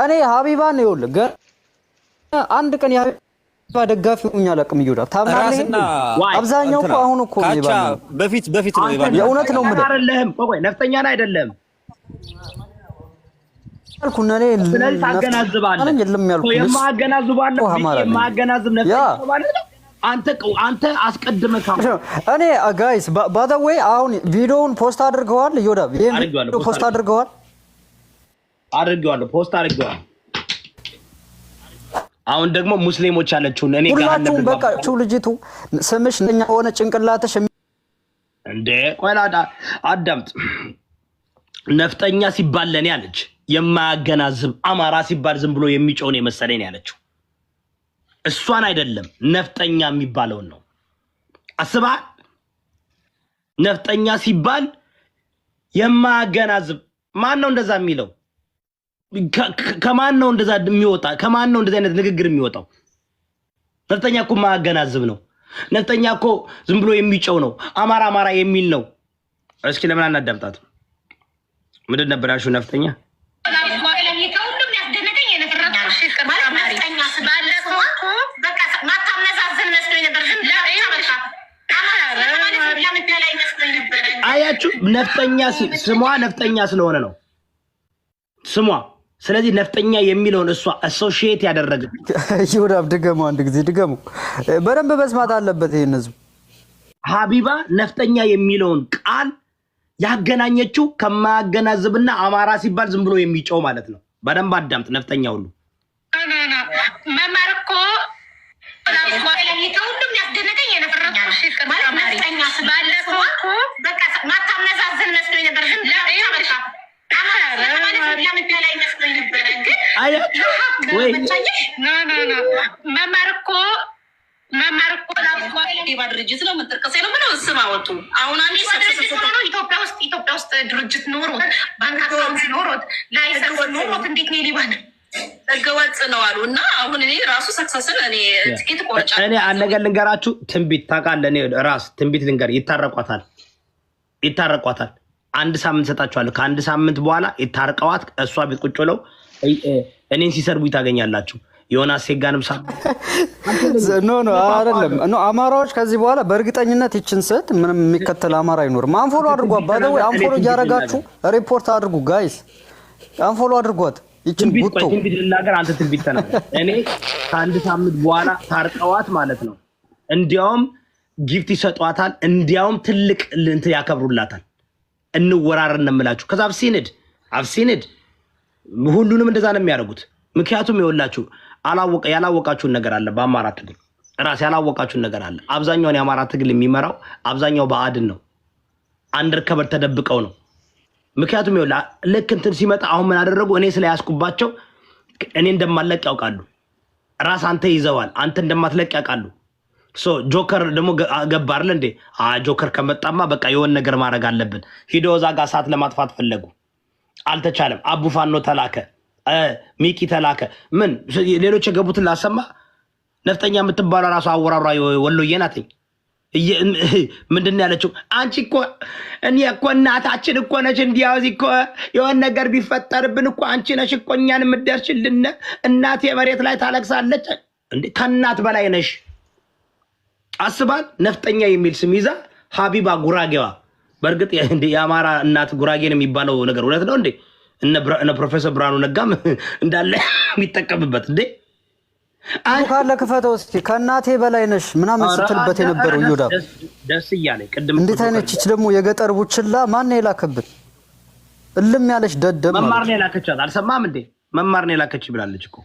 Speaker 4: እኔ ሀቢባን ይኸውልህ አንድ ቀን የሀቢባ ደጋፊ ሆኜ አላቅም ይወዳ ታምናለህ አብዛኛው እኮ አሁን እኮ ሌባ ነው
Speaker 11: በፊት ነው ሌባ
Speaker 4: የእውነት ነው የምልህ
Speaker 3: አይደለም ቆይ ነፍጠኛ ነው አይደለም
Speaker 4: አልኩና እኔ
Speaker 3: ስለዚህ ታገናዝባለህ የማገናዝብ ነፍጠኛ ማለት ነው አንተ አስቀድመህ
Speaker 4: እኔ ጋይስ ባይ ዘ ዌይ አሁን ቪዲዮውን ፖስት አድርገዋል ይወዳ ቪዲዮ ፖስት አድርገዋል
Speaker 3: ፖስት አድርገዋል አሁን ደግሞ ሙስሊሞች አለችው እኔ ጋር
Speaker 4: ሁላችሁም በቃ ልጅቱ ስምሽ ነኛ ሆነ ጭንቅላትሽ
Speaker 3: እንዴ ቆይላዳ አዳምጥ ነፍጠኛ ሲባል ለኔ አለች የማያገናዝብ አማራ ሲባል ዝም ብሎ የሚጮህ የመሰለኝ ያለችው እሷን አይደለም ነፍጠኛ የሚባለው ነው አስባ ነፍጠኛ ሲባል የማያገናዝብ ማን ነው እንደዛ የሚለው ከማን ነው እንደዛ የሚወጣ ከማን ነው እንደዛ አይነት ንግግር የሚወጣው ነፍጠኛ እኮ ማያገናዝብ ነው ነፍጠኛ እኮ ዝም ብሎ የሚጮህ ነው አማራ የሚል ነው እስኪ ለምን አናዳምጣት ምንድን ነበር ያልሽው ነፍጠኛ አያችሁ ነፍጠኛ ስሟ ነፍጠኛ ስለሆነ ነው ስሟ ስለዚህ ነፍጠኛ የሚለውን እሷ አሶሺየት ያደረገ
Speaker 4: ይወዳብ ድገሙ አንድ ጊዜ ድገሙ በደንብ መስማት አለበት ይሄን ህዝብ
Speaker 3: ሀቢባ ነፍጠኛ የሚለውን ቃል ያገናኘችው ከማያገናዝብና አማራ ሲባል ዝም ብሎ የሚጮህ ማለት ነው በደንብ አዳምጥ ነፍጠኛ ሁሉ
Speaker 9: መማርኮ ሁሉም ያስደነቀኝ የነፍረኛ ማለት ነፍጠኛ ስባለፈው በቃ ማታመዛዝን መስሎኝ ነበር ዝም ብላ ድርጅት ነው የምንጠቀሰው ነው ምነው ስም አወጡ አሁን ኢትዮጵያ ውስጥ ድርጅት ኖሮት ባንክ አካውንት ኖሮት ላይሰንስ ኖሮት እንዴት ነው ሊባል ህገወጥ ነው አሉ እና አሁን እኔ ራሱ ሰክሰስን እኔ ጥቂት ቆርጫ
Speaker 3: እኔ አንድ ነገር ልንገራችሁ ትንቢት ታውቃለህ እኔ ራስ ትንቢት ልንገር ይታረቋታል አንድ ሳምንት ሰጣችኋለሁ ከአንድ ሳምንት በኋላ ይታርቀዋት እሷ ቤት ቁጭ ብለው እኔን ሲሰርቡ ታገኛላችሁ ዮናስ ሴጋንም
Speaker 4: ኖ አይደለም አማራዎች ከዚህ በኋላ በእርግጠኝነት ይችን ሴት ምንም የሚከተል አማራ አይኖርም አንፎሎ አድርጓት ባደው አንፎሎ እያረጋችሁ ሪፖርት አድርጉ ጋይስ አንፎሎ አድርጓት ይችን ጉቶ
Speaker 3: ትንቢት ልናገር አንተ ትንቢት ተናገር እኔ ከአንድ ሳምንት በኋላ ታርቀዋት ማለት ነው እንዲያውም ጊፍት ይሰጧታል እንዲያውም ትልቅ እንት ያከብሩላታል እንወራረን እንምላችሁ ከዛ አፍሲንድ ሁሉንም እንደዛ ነው የሚያደርጉት ምክንያቱም ይወላችሁ ያላወቃችሁን ነገር አለ በአማራ ትግል ራስ ያላወቃችሁን ነገር አለ አብዛኛውን የአማራ ትግል የሚመራው አብዛኛው በአድን ነው አንደርከበር ተደብቀው ነው ምክንያቱም ይወላ ልክ እንትን ሲመጣ አሁን ምን አደረጉ እኔ ስለያስኩባቸው እኔ እንደማለቅ ያውቃሉ ራስ አንተ ይዘዋል አንተ እንደማትለቅ ያውቃሉ ጆከር ደግሞ ገባ አይደል እንዴ ጆከር ከመጣማ በቃ የሆነ ነገር ማድረግ አለብን ሂዶ እዛ ጋር ሰዓት ለማጥፋት ፈለጉ አልተቻለም አቡፋኖ ተላከ ሚኪ ተላከ ምን ሌሎች የገቡትን ላሰማ ነፍጠኛ የምትባለው ራሱ አወራራ ወሎዬ ናት ምንድን ያለችው አንቺ እኮ እኔ እኮ እናታችን እኮ ነሽ እንዲያው እኮ የሆነ ነገር ቢፈጠርብን እኮ አንቺ ነሽ እኮ እኛን የምትደርሽልን እናቴ መሬት ላይ ታለቅሳለች እንዴ ከእናት በላይ ነሽ አስባል ነፍጠኛ የሚል ስም ይዛ ሀቢባ ጉራጌዋ በርግጥ የአማራ እናት ጉራጌን የሚባለው ነገር እውነት ነው እንዴ እነ ፕሮፌሰር ብርሃኑ ነጋም እንዳለ የሚጠቀምበት እንዴ
Speaker 4: ካለ ክፈተው እስኪ ከእናቴ በላይ ነሽ ምናምን ስትልበት የነበረው ይወዳ
Speaker 3: ደስ እያለኝ ቅድም
Speaker 4: እንዴት አይነት እቺ ደግሞ የገጠር ቡችላ ማን ነው የላከብን እልም ያለሽ ደደብ
Speaker 3: መማር ነው የላከቻት አልሰማም እንዴ መማር ነው የላከች ብላለች እኮ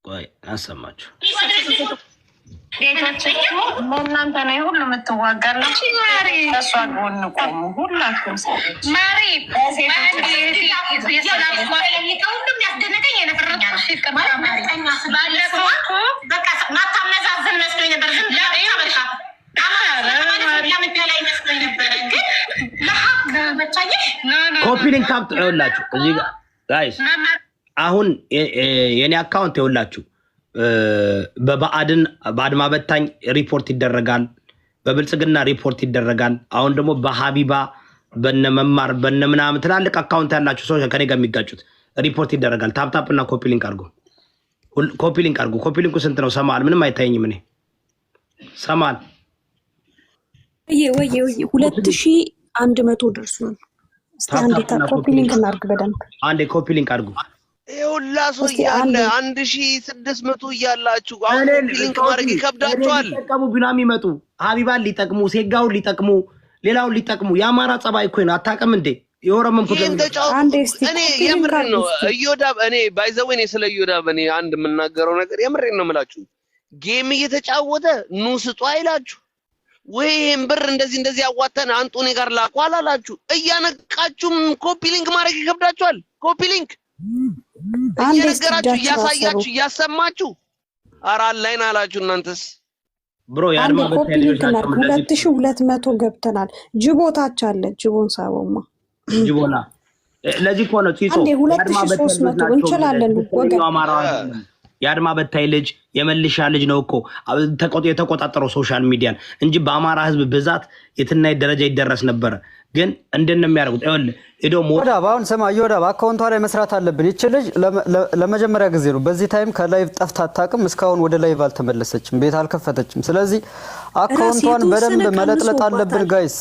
Speaker 3: ቆይ አሰማችሁ
Speaker 9: ለእናንተ ነው ሁሉ የምትዋጋላችሁ። እሷ ጎን ቆሙ ሁላችሁም። ማሪ ሁሉም ያስደነቀኝ ባለፈው በቃ ማታመዛዝን መስሎኝ ነበር።
Speaker 3: ኮፒ ሊንክ ታፕ ይኸውላችሁ እዚህ ጋር ጋይስ አሁን የኔ አካውንት ይኸውላችሁ በአድማ በታኝ ሪፖርት ይደረጋል፣ በብልጽግና ሪፖርት ይደረጋል። አሁን ደግሞ በሀቢባ በነመማር በነምናምን ትላልቅ አካውንት ያላችሁ ሰዎች ከኔ ጋር የሚጋጩት ሪፖርት ይደረጋል። ታፕታፕና ኮፒ ሊንክ አድርጉ። ኮፒ ሊንኩ ስንት ነው? ሰማል ምንም አይታየኝም። እኔ ሰማል
Speaker 12: ወይ 2100 ደርሷል። እስቲ አንዴ ኮፒ ሊንክ እናድርግ በደንብ
Speaker 3: አንዴ ኮፒ ሊንክ አድርጉ።
Speaker 8: ይኸውላ ሰው እያለ 1600 እያላችሁ አሁን ኮፒ ሊንክ ማድረግ ይከብዳችኋል።
Speaker 3: ሊጠቀሙ ቢናም ይመጡ ሀቢባን ሊጠቅሙ ሴጋውን ሊጠቅሙ ሌላውን ሊጠቅሙ የአማራ ጸባይ እኮ ነው። አታውቅም እንዴ? የኦሮሞን
Speaker 8: እኔ የምሬን ነው እዮዳብ እኔ ባይዘው እኔ ስለ እዮዳብ እኔ አንድ የምናገረው ነገር የምሬን ነው የምላችሁ። ጌም እየተጫወተ ኑ ስጡ አይላችሁ ወይም ብር እንደዚህ ያዋተን አንጡ እኔ ጋር ላኩ አላላችሁ። እያነቃችሁም ኮፒ ሊንክ ማድረግ ይከብዳችኋል። ኮፒ ሊንክ እየነገራችሁ እያሳያችሁ እያሰማችሁ አራል ላይን አላችሁ እናንተስ
Speaker 3: ብሮ ያድማ በተለይ
Speaker 12: 2200 ገብተናል። ጅቦታች አለ ጅቦን ሳቦማ
Speaker 3: ጅቦና ለዚህ እኮ ነው ፂጾ
Speaker 12: ያድማ በተለይ እንችላለን ወገን
Speaker 3: የአድማ በታይ ልጅ የመልሻ ልጅ ነው እኮ የተቆጣጠረው ሶሻል ሚዲያን እንጂ በአማራ ህዝብ ብዛት የትናይ ደረጃ ይደረስ ነበር። ግን እንደነም ያደርጉት አይወል እዶ ሞዳ
Speaker 4: ባውን ሰማ ይወዳ አካውንቷ ላይ መስራት አለብን። ይች ልጅ ለመጀመሪያ ጊዜ ነው በዚህ ታይም ከላይቭ ጠፍታ አታውቅም። እስካሁን ወደ ላይቭ አልተመለሰችም፣ ቤት አልከፈተችም። ስለዚህ አካውንቷን በደንብ መለጥለጥ አለብን ጋይስ።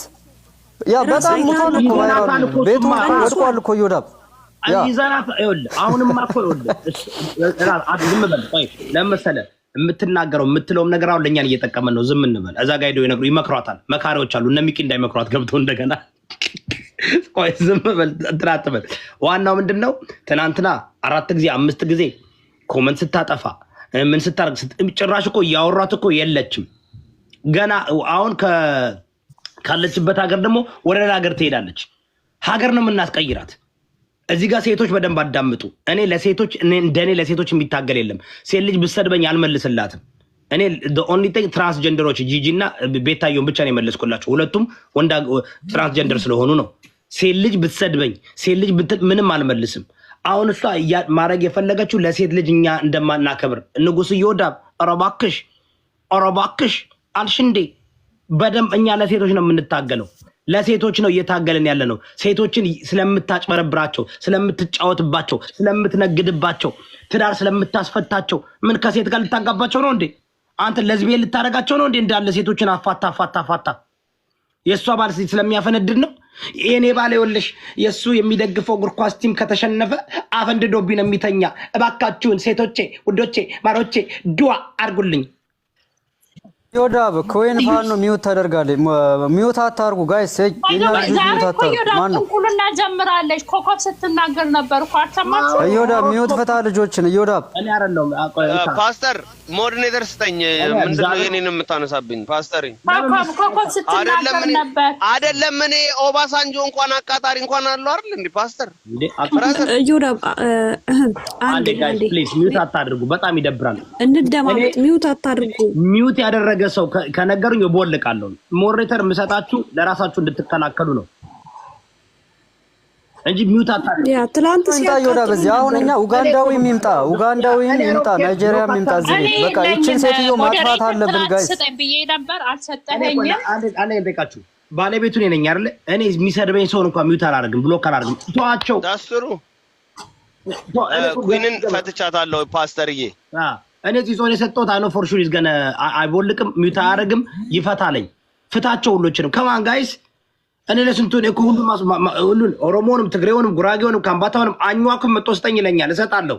Speaker 4: ያ በጣም ሙታን እኮ ባይራሉ ቤቱ ወድቋል እኮ ይወዳ
Speaker 3: ይዛናት አይወል አሁንም ማኮ ይወል ዝም በል ቆይ ለምሳሌ የምትናገረው የምትለውም ነገር አሁን ለኛን እየተጠቀመን ነው። ዝም እንበል። እዛ ጋር ሄዶ ይመክሯታል። መካሪዎች አሉ እነ ሚቂ እንዳይመክሯት ገብተው እንደገና ቆይ ዝም በል ትራጥበል። ዋናው ምንድነው ትናንትና 4 ጊዜ 5 ጊዜ ኮሜንት ስታጠፋ ምን ስታርግ ጭራሽ እኮ ያወራት እኮ የለችም ገና። አሁን ካለችበት ሀገር ደግሞ ወደ ሌላ ሀገር ትሄዳለች። ሀገር ነው የምናስቀይራት። እዚህ ጋር ሴቶች በደንብ አዳምጡ። እኔ ለሴቶች እንደኔ ለሴቶች የሚታገል የለም። ሴት ልጅ ብትሰድበኝ አልመልስላትም። እኔ the only thing ትራንስጀንደሮች ጂጂና ቤታየውን ብቻ ነው የመለስኩላቸው። ሁለቱም ወንዳ ትራንስጀንደር ስለሆኑ ነው። ሴት ልጅ ብትሰድበኝ ሴት ልጅ ምንም አልመልስም። አሁን እሷ ማድረግ የፈለገችው ለሴት ልጅ እኛ እንደማናከብር ንጉስ ይወዳብ ኦሮባክሽ አልሽ እንዴ? በደንብ እኛ ለሴቶች ነው የምንታገለው። ለሴቶች ነው እየታገለን ያለ ነው። ሴቶችን ስለምታጭበረብራቸው፣ ስለምትጫወትባቸው፣ ስለምትነግድባቸው፣ ትዳር ስለምታስፈታቸው ምን ከሴት ጋር ልታጋባቸው ነው እንዴ? አንተ ለዝቤል ልታረጋቸው ነው እንዴ? እንዳለ ሴቶችን አፋታ የሷ ባል ስለሚያፈነድድ ነው። የኔ ባል ይወልሽ የሱ የሚደግፈው እግር ኳስ ቲም ከተሸነፈ አፈንድዶብኝ ነው የሚተኛ። እባካችሁን ሴቶቼ፣ ውዶቼ፣ ማሮቼ ዱአ አርጉልኝ።
Speaker 4: ይወዳብ ኮይን ፋኖ ሚውት ታደርጋለች። ሚውት አታርጉ ጋይስ። የኛ ልጅ ሚውት አታርጉ። ማን ነው
Speaker 13: ኩሉና ጀምራለች። ኮኮብ ስትናገር ነበር እኮ አልሰማችሁም?
Speaker 4: ይወዳብ ሚውት ፈታ ልጆችን ይወዳብ
Speaker 3: እኔ አይደለም
Speaker 8: ፓስተር ሞዴሬተር ስተኝ ምንድነው የኔን የምታነሳብኝ? ፓስተር
Speaker 13: ኮኮብ ስትናገር ነበር
Speaker 8: አይደለም? እኔ ኦባሳንጆ እንኳን አቃጣሪ እንኳን አለው አይደል እንዴ? ፓስተር
Speaker 12: ይወዳብ
Speaker 3: አንዴ ጋይስ ፕሊዝ ሚውት አታድርጉ። በጣም ይደብራል።
Speaker 12: እንደማመጥ ሚውት አታድርጉ።
Speaker 3: ሚውት ያደረገ ሰው ከነገሩኝ ቦልቃለሁ። ሞዴሬተር የምሰጣችሁ ለራሳችሁ እንድትከላከሉ ነው እንጂ ሚውት አታድርጉ።
Speaker 12: ያ ትላንት
Speaker 4: ሲያወዳ በዚህ አሁን እኛ ኡጋንዳዊ የሚምጣ ናይጄሪያ የሚምጣ እዚህ በቃ እቺን ሴትዮ ማጥፋት አለብን ጋይስ።
Speaker 13: ሰጠኝ ብዬ ነበር አልሰጠኸኝም።
Speaker 3: አንዴ ልጠይቃችሁ። ባለቤቱ ነኝ አይደል? እኔ የሚሰድበኝ ሰው እንኳን ሚውት አላደርግም፣ ብሎክ አላደርግም። ተዋቸው።
Speaker 8: ታስሩ ኩዊንን ፈትቻታለሁ ፓስተርዬ።
Speaker 3: እኔ ፂጾን የሰጠሁት አይኖ ፎር ሹር ይዝገነ አይቦልቅም፣ ሚውት አያደርግም፣ ይፈታለኝ። ፍታቸው ሁሎችንም ከማን ጋይስ። እኔ ለስንቱን እኮ ሁሉን ኦሮሞንም ትግሬውንም ጉራጌውንም ካምባታውንም አኝዋኩም መጥቶ ስጠኝ ይለኛል፣ እሰጣለሁ።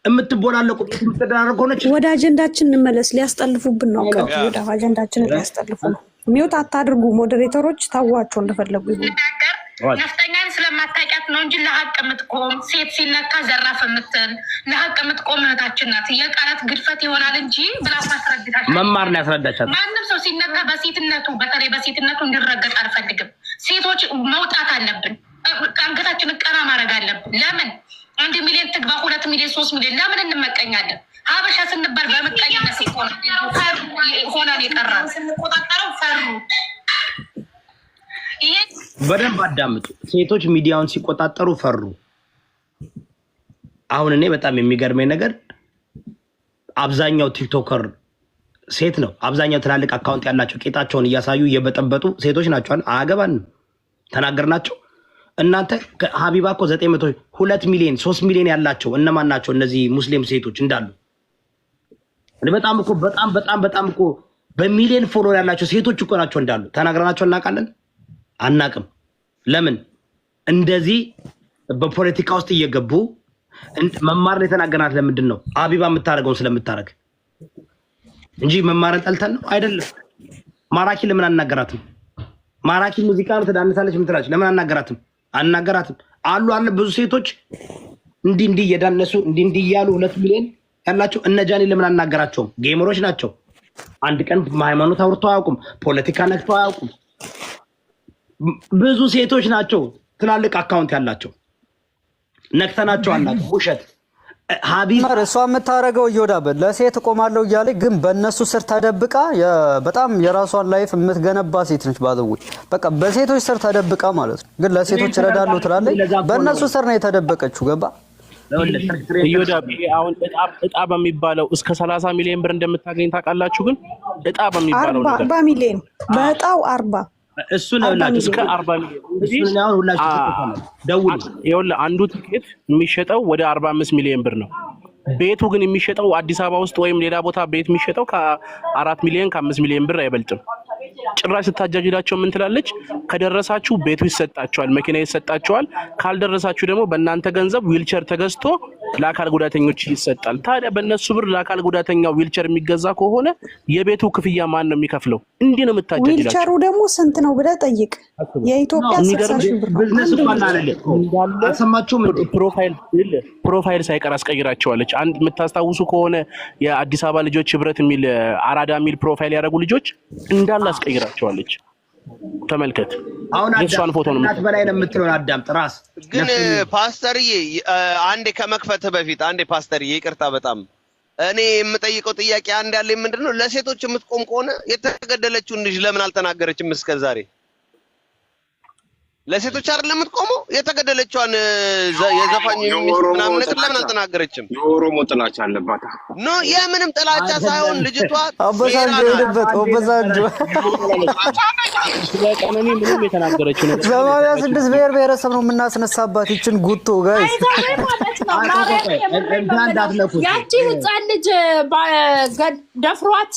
Speaker 3: የምትቦላለቁ የምትደራረግ ሆነች።
Speaker 12: ወደ አጀንዳችን እንመለስ። ሊያስጠልፉብን ነው። ወደ አጀንዳችን ሊያስጠልፉ ነው። ሚውት አታድርጉ ሞዴሬተሮች፣ ታዋቸው እንደፈለጉ ይሁን።
Speaker 9: ነፍጠኛን ስለማታውቂያት ነው እንጂ ለሀቅ የምትቆም ሴት ሲነካ ዘራፍ የምትል ለሀቅ የምትቆም እህታችን ናት። የቃላት ግድፈት ይሆናል እንጂ ብላ ማስረዳታል።
Speaker 3: መማር ነው ያስረዳቻት።
Speaker 9: ማንም ሰው ሲነካ በሴትነቱ በተለይ በሴትነቱ እንዲረገጥ አልፈልግም። ሴቶች መውጣት አለብን። አንገታችንን ቀና ማድረግ አለብን። ለምን 1 ሚሊዮን ትግባ 2 ሚሊዮን 3 ሚሊዮን ለምን እንመቀኛለን? ሀበሻ ስንባል በመቀኝነት ሆነን የቀራን ስንቆጣጠረው ፈሩ።
Speaker 3: በደንብ አዳምጡ። ሴቶች ሚዲያውን ሲቆጣጠሩ ፈሩ። አሁን እኔ በጣም የሚገርመኝ ነገር አብዛኛው ቲክቶከር ሴት ነው። አብዛኛው ትላልቅ አካውንት ያላቸው ቄጣቸውን እያሳዩ እየበጠበጡ ሴቶች ናቸው። አያገባንም ተናገርናቸው። እናንተ ሀቢባ እኮ 900 2 ሚሊዮን 3 ሚሊዮን ያላቸው እነማን ናቸው? እነዚህ ሙስሊም ሴቶች እንዳሉ በጣም እኮ በሚሊዮን ፎሎወር ያላቸው ሴቶች እኮ ናቸው እንዳሉ ተናገርናቸው። እናውቃለን? አናቅም። ለምን እንደዚህ በፖለቲካ ውስጥ እየገቡ መማር ላይ ተናገርናት? ለምንድን ነው ሀቢባ የምታደርገውን ስለምታደርግ እንጂ መማርን ጠልተን ነው አይደለም። ማራኪ ለምን አናገራትም? ማራኪ ሙዚቃ ነው ትዳንሳለች ምትላች። ለምን አናገራትም? አናገራትም አሉ አለ ብዙ ሴቶች እንዲህ እየዳነሱ እንዲህ እያሉ 2 ሚሊዮን ያላቸው እነ ጃኒ ለምን አናገራቸውም? ጌመሮች ናቸው። አንድ ቀን ሃይማኖት አውርተው አያውቁም። ፖለቲካ ነክተው አያውቁም። ብዙ ሴቶች ናቸው ትላልቅ አካውንት ያላቸው ነክተናቸው አላቸው። ውሸት ሀቢባ
Speaker 4: እሷ የምታደርገው እየወዳበ ለሴት እቆማለሁ እያለ ግን በእነሱ ስር ተደብቃ በጣም የራሷን ላይፍ የምትገነባ ሴት ነች። ባዘው በቃ በሴቶች ስር ተደብቃ ማለት ነው። ግን ለሴቶች እረዳለሁ ትላለች። በእነሱ ስር ነው የተደበቀችው። ገባ
Speaker 5: እዮዳብ አሁን እጣ በሚባለው እስከ 30 ሚሊዮን ብር እንደምታገኝ ታውቃላችሁ። ግን እጣ በሚባለው
Speaker 12: 40 ሚሊዮን በእጣው 40
Speaker 5: እሱ ነው እስከ 40 ሚሊዮን እሱ ነው ሁላችሁ ተከታተሉ። ደውል ይኸውልህ አንዱ ቲኬት የሚሸጠው ወደ 45 ሚሊዮን ብር ነው። ቤቱ ግን የሚሸጠው አዲስ አበባ ውስጥ ወይም ሌላ ቦታ ቤት የሚሸጠው ከ4 ሚሊዮን ከ5 ሚሊዮን ብር አይበልጥም። ጭራሽ ስታጃጅላቸው ምን ትላለች? ከደረሳችሁ ቤቱ ይሰጣቸዋል፣ መኪና ይሰጣቸዋል። ካልደረሳችሁ ደግሞ በእናንተ ገንዘብ ዊልቸር ተገዝቶ ለአካል ጉዳተኞች ይሰጣል። ታዲያ በእነሱ ብር ለአካል ጉዳተኛው ዊልቸር የሚገዛ ከሆነ የቤቱ ክፍያ ማን ነው የሚከፍለው? እንዲህ ነው የምታጃጅላቸው።
Speaker 12: ዊልቸሩ ደግሞ ስንት ነው ብለህ ጠይቅ። የኢትዮጵያ 60,000 ብር
Speaker 3: ቢዝነስ ማለት አሰማችሁም?
Speaker 5: ፕሮፋይል ሳይቀር አስቀይራቸዋለች። አንድ የምታስታውሱ ከሆነ የአዲስ አበባ ልጆች ህብረት የሚል አራዳ የሚል ፕሮፋይል ያደረጉ ልጆች እንዳለ አስቀይራቸዋለች። ተመልከት።
Speaker 3: አሁን የሷን ፎቶ ነው በላይ ነው የምትለው። አዳምጥ ራስ
Speaker 8: ግን ፓስተርዬ አንዴ ከመክፈት በፊት አንዴ ፓስተርዬ ይቅርታ፣ በጣም እኔ የምጠይቀው ጥያቄ አንድ ያለኝ ምንድነው ለሴቶች የምትቆም ከሆነ የተገደለችውን ልጅ ለምን አልተናገረችም እስከዛሬ? ለሴቶች አይደለም የምትቆመው? የተገደለችዋን የዘፋኝ ምናምን ነገር ለምን አልተናገረችም?
Speaker 14: የኦሮሞ ጥላቻ አለባት።
Speaker 8: ኖ የምንም ጥላቻ ሳይሆን ልጅቷ
Speaker 4: አበሳንጆ ይልበት አበሳንጆ
Speaker 5: ስለቀነኒ ምንም የተናገረችው ነገር
Speaker 4: 86 ብሔር ብሔረሰብ ነው የምናስነሳባት ይችን ጉቶ ጋይስ።
Speaker 13: ያቺ ህፃን ልጅ ደፍሯት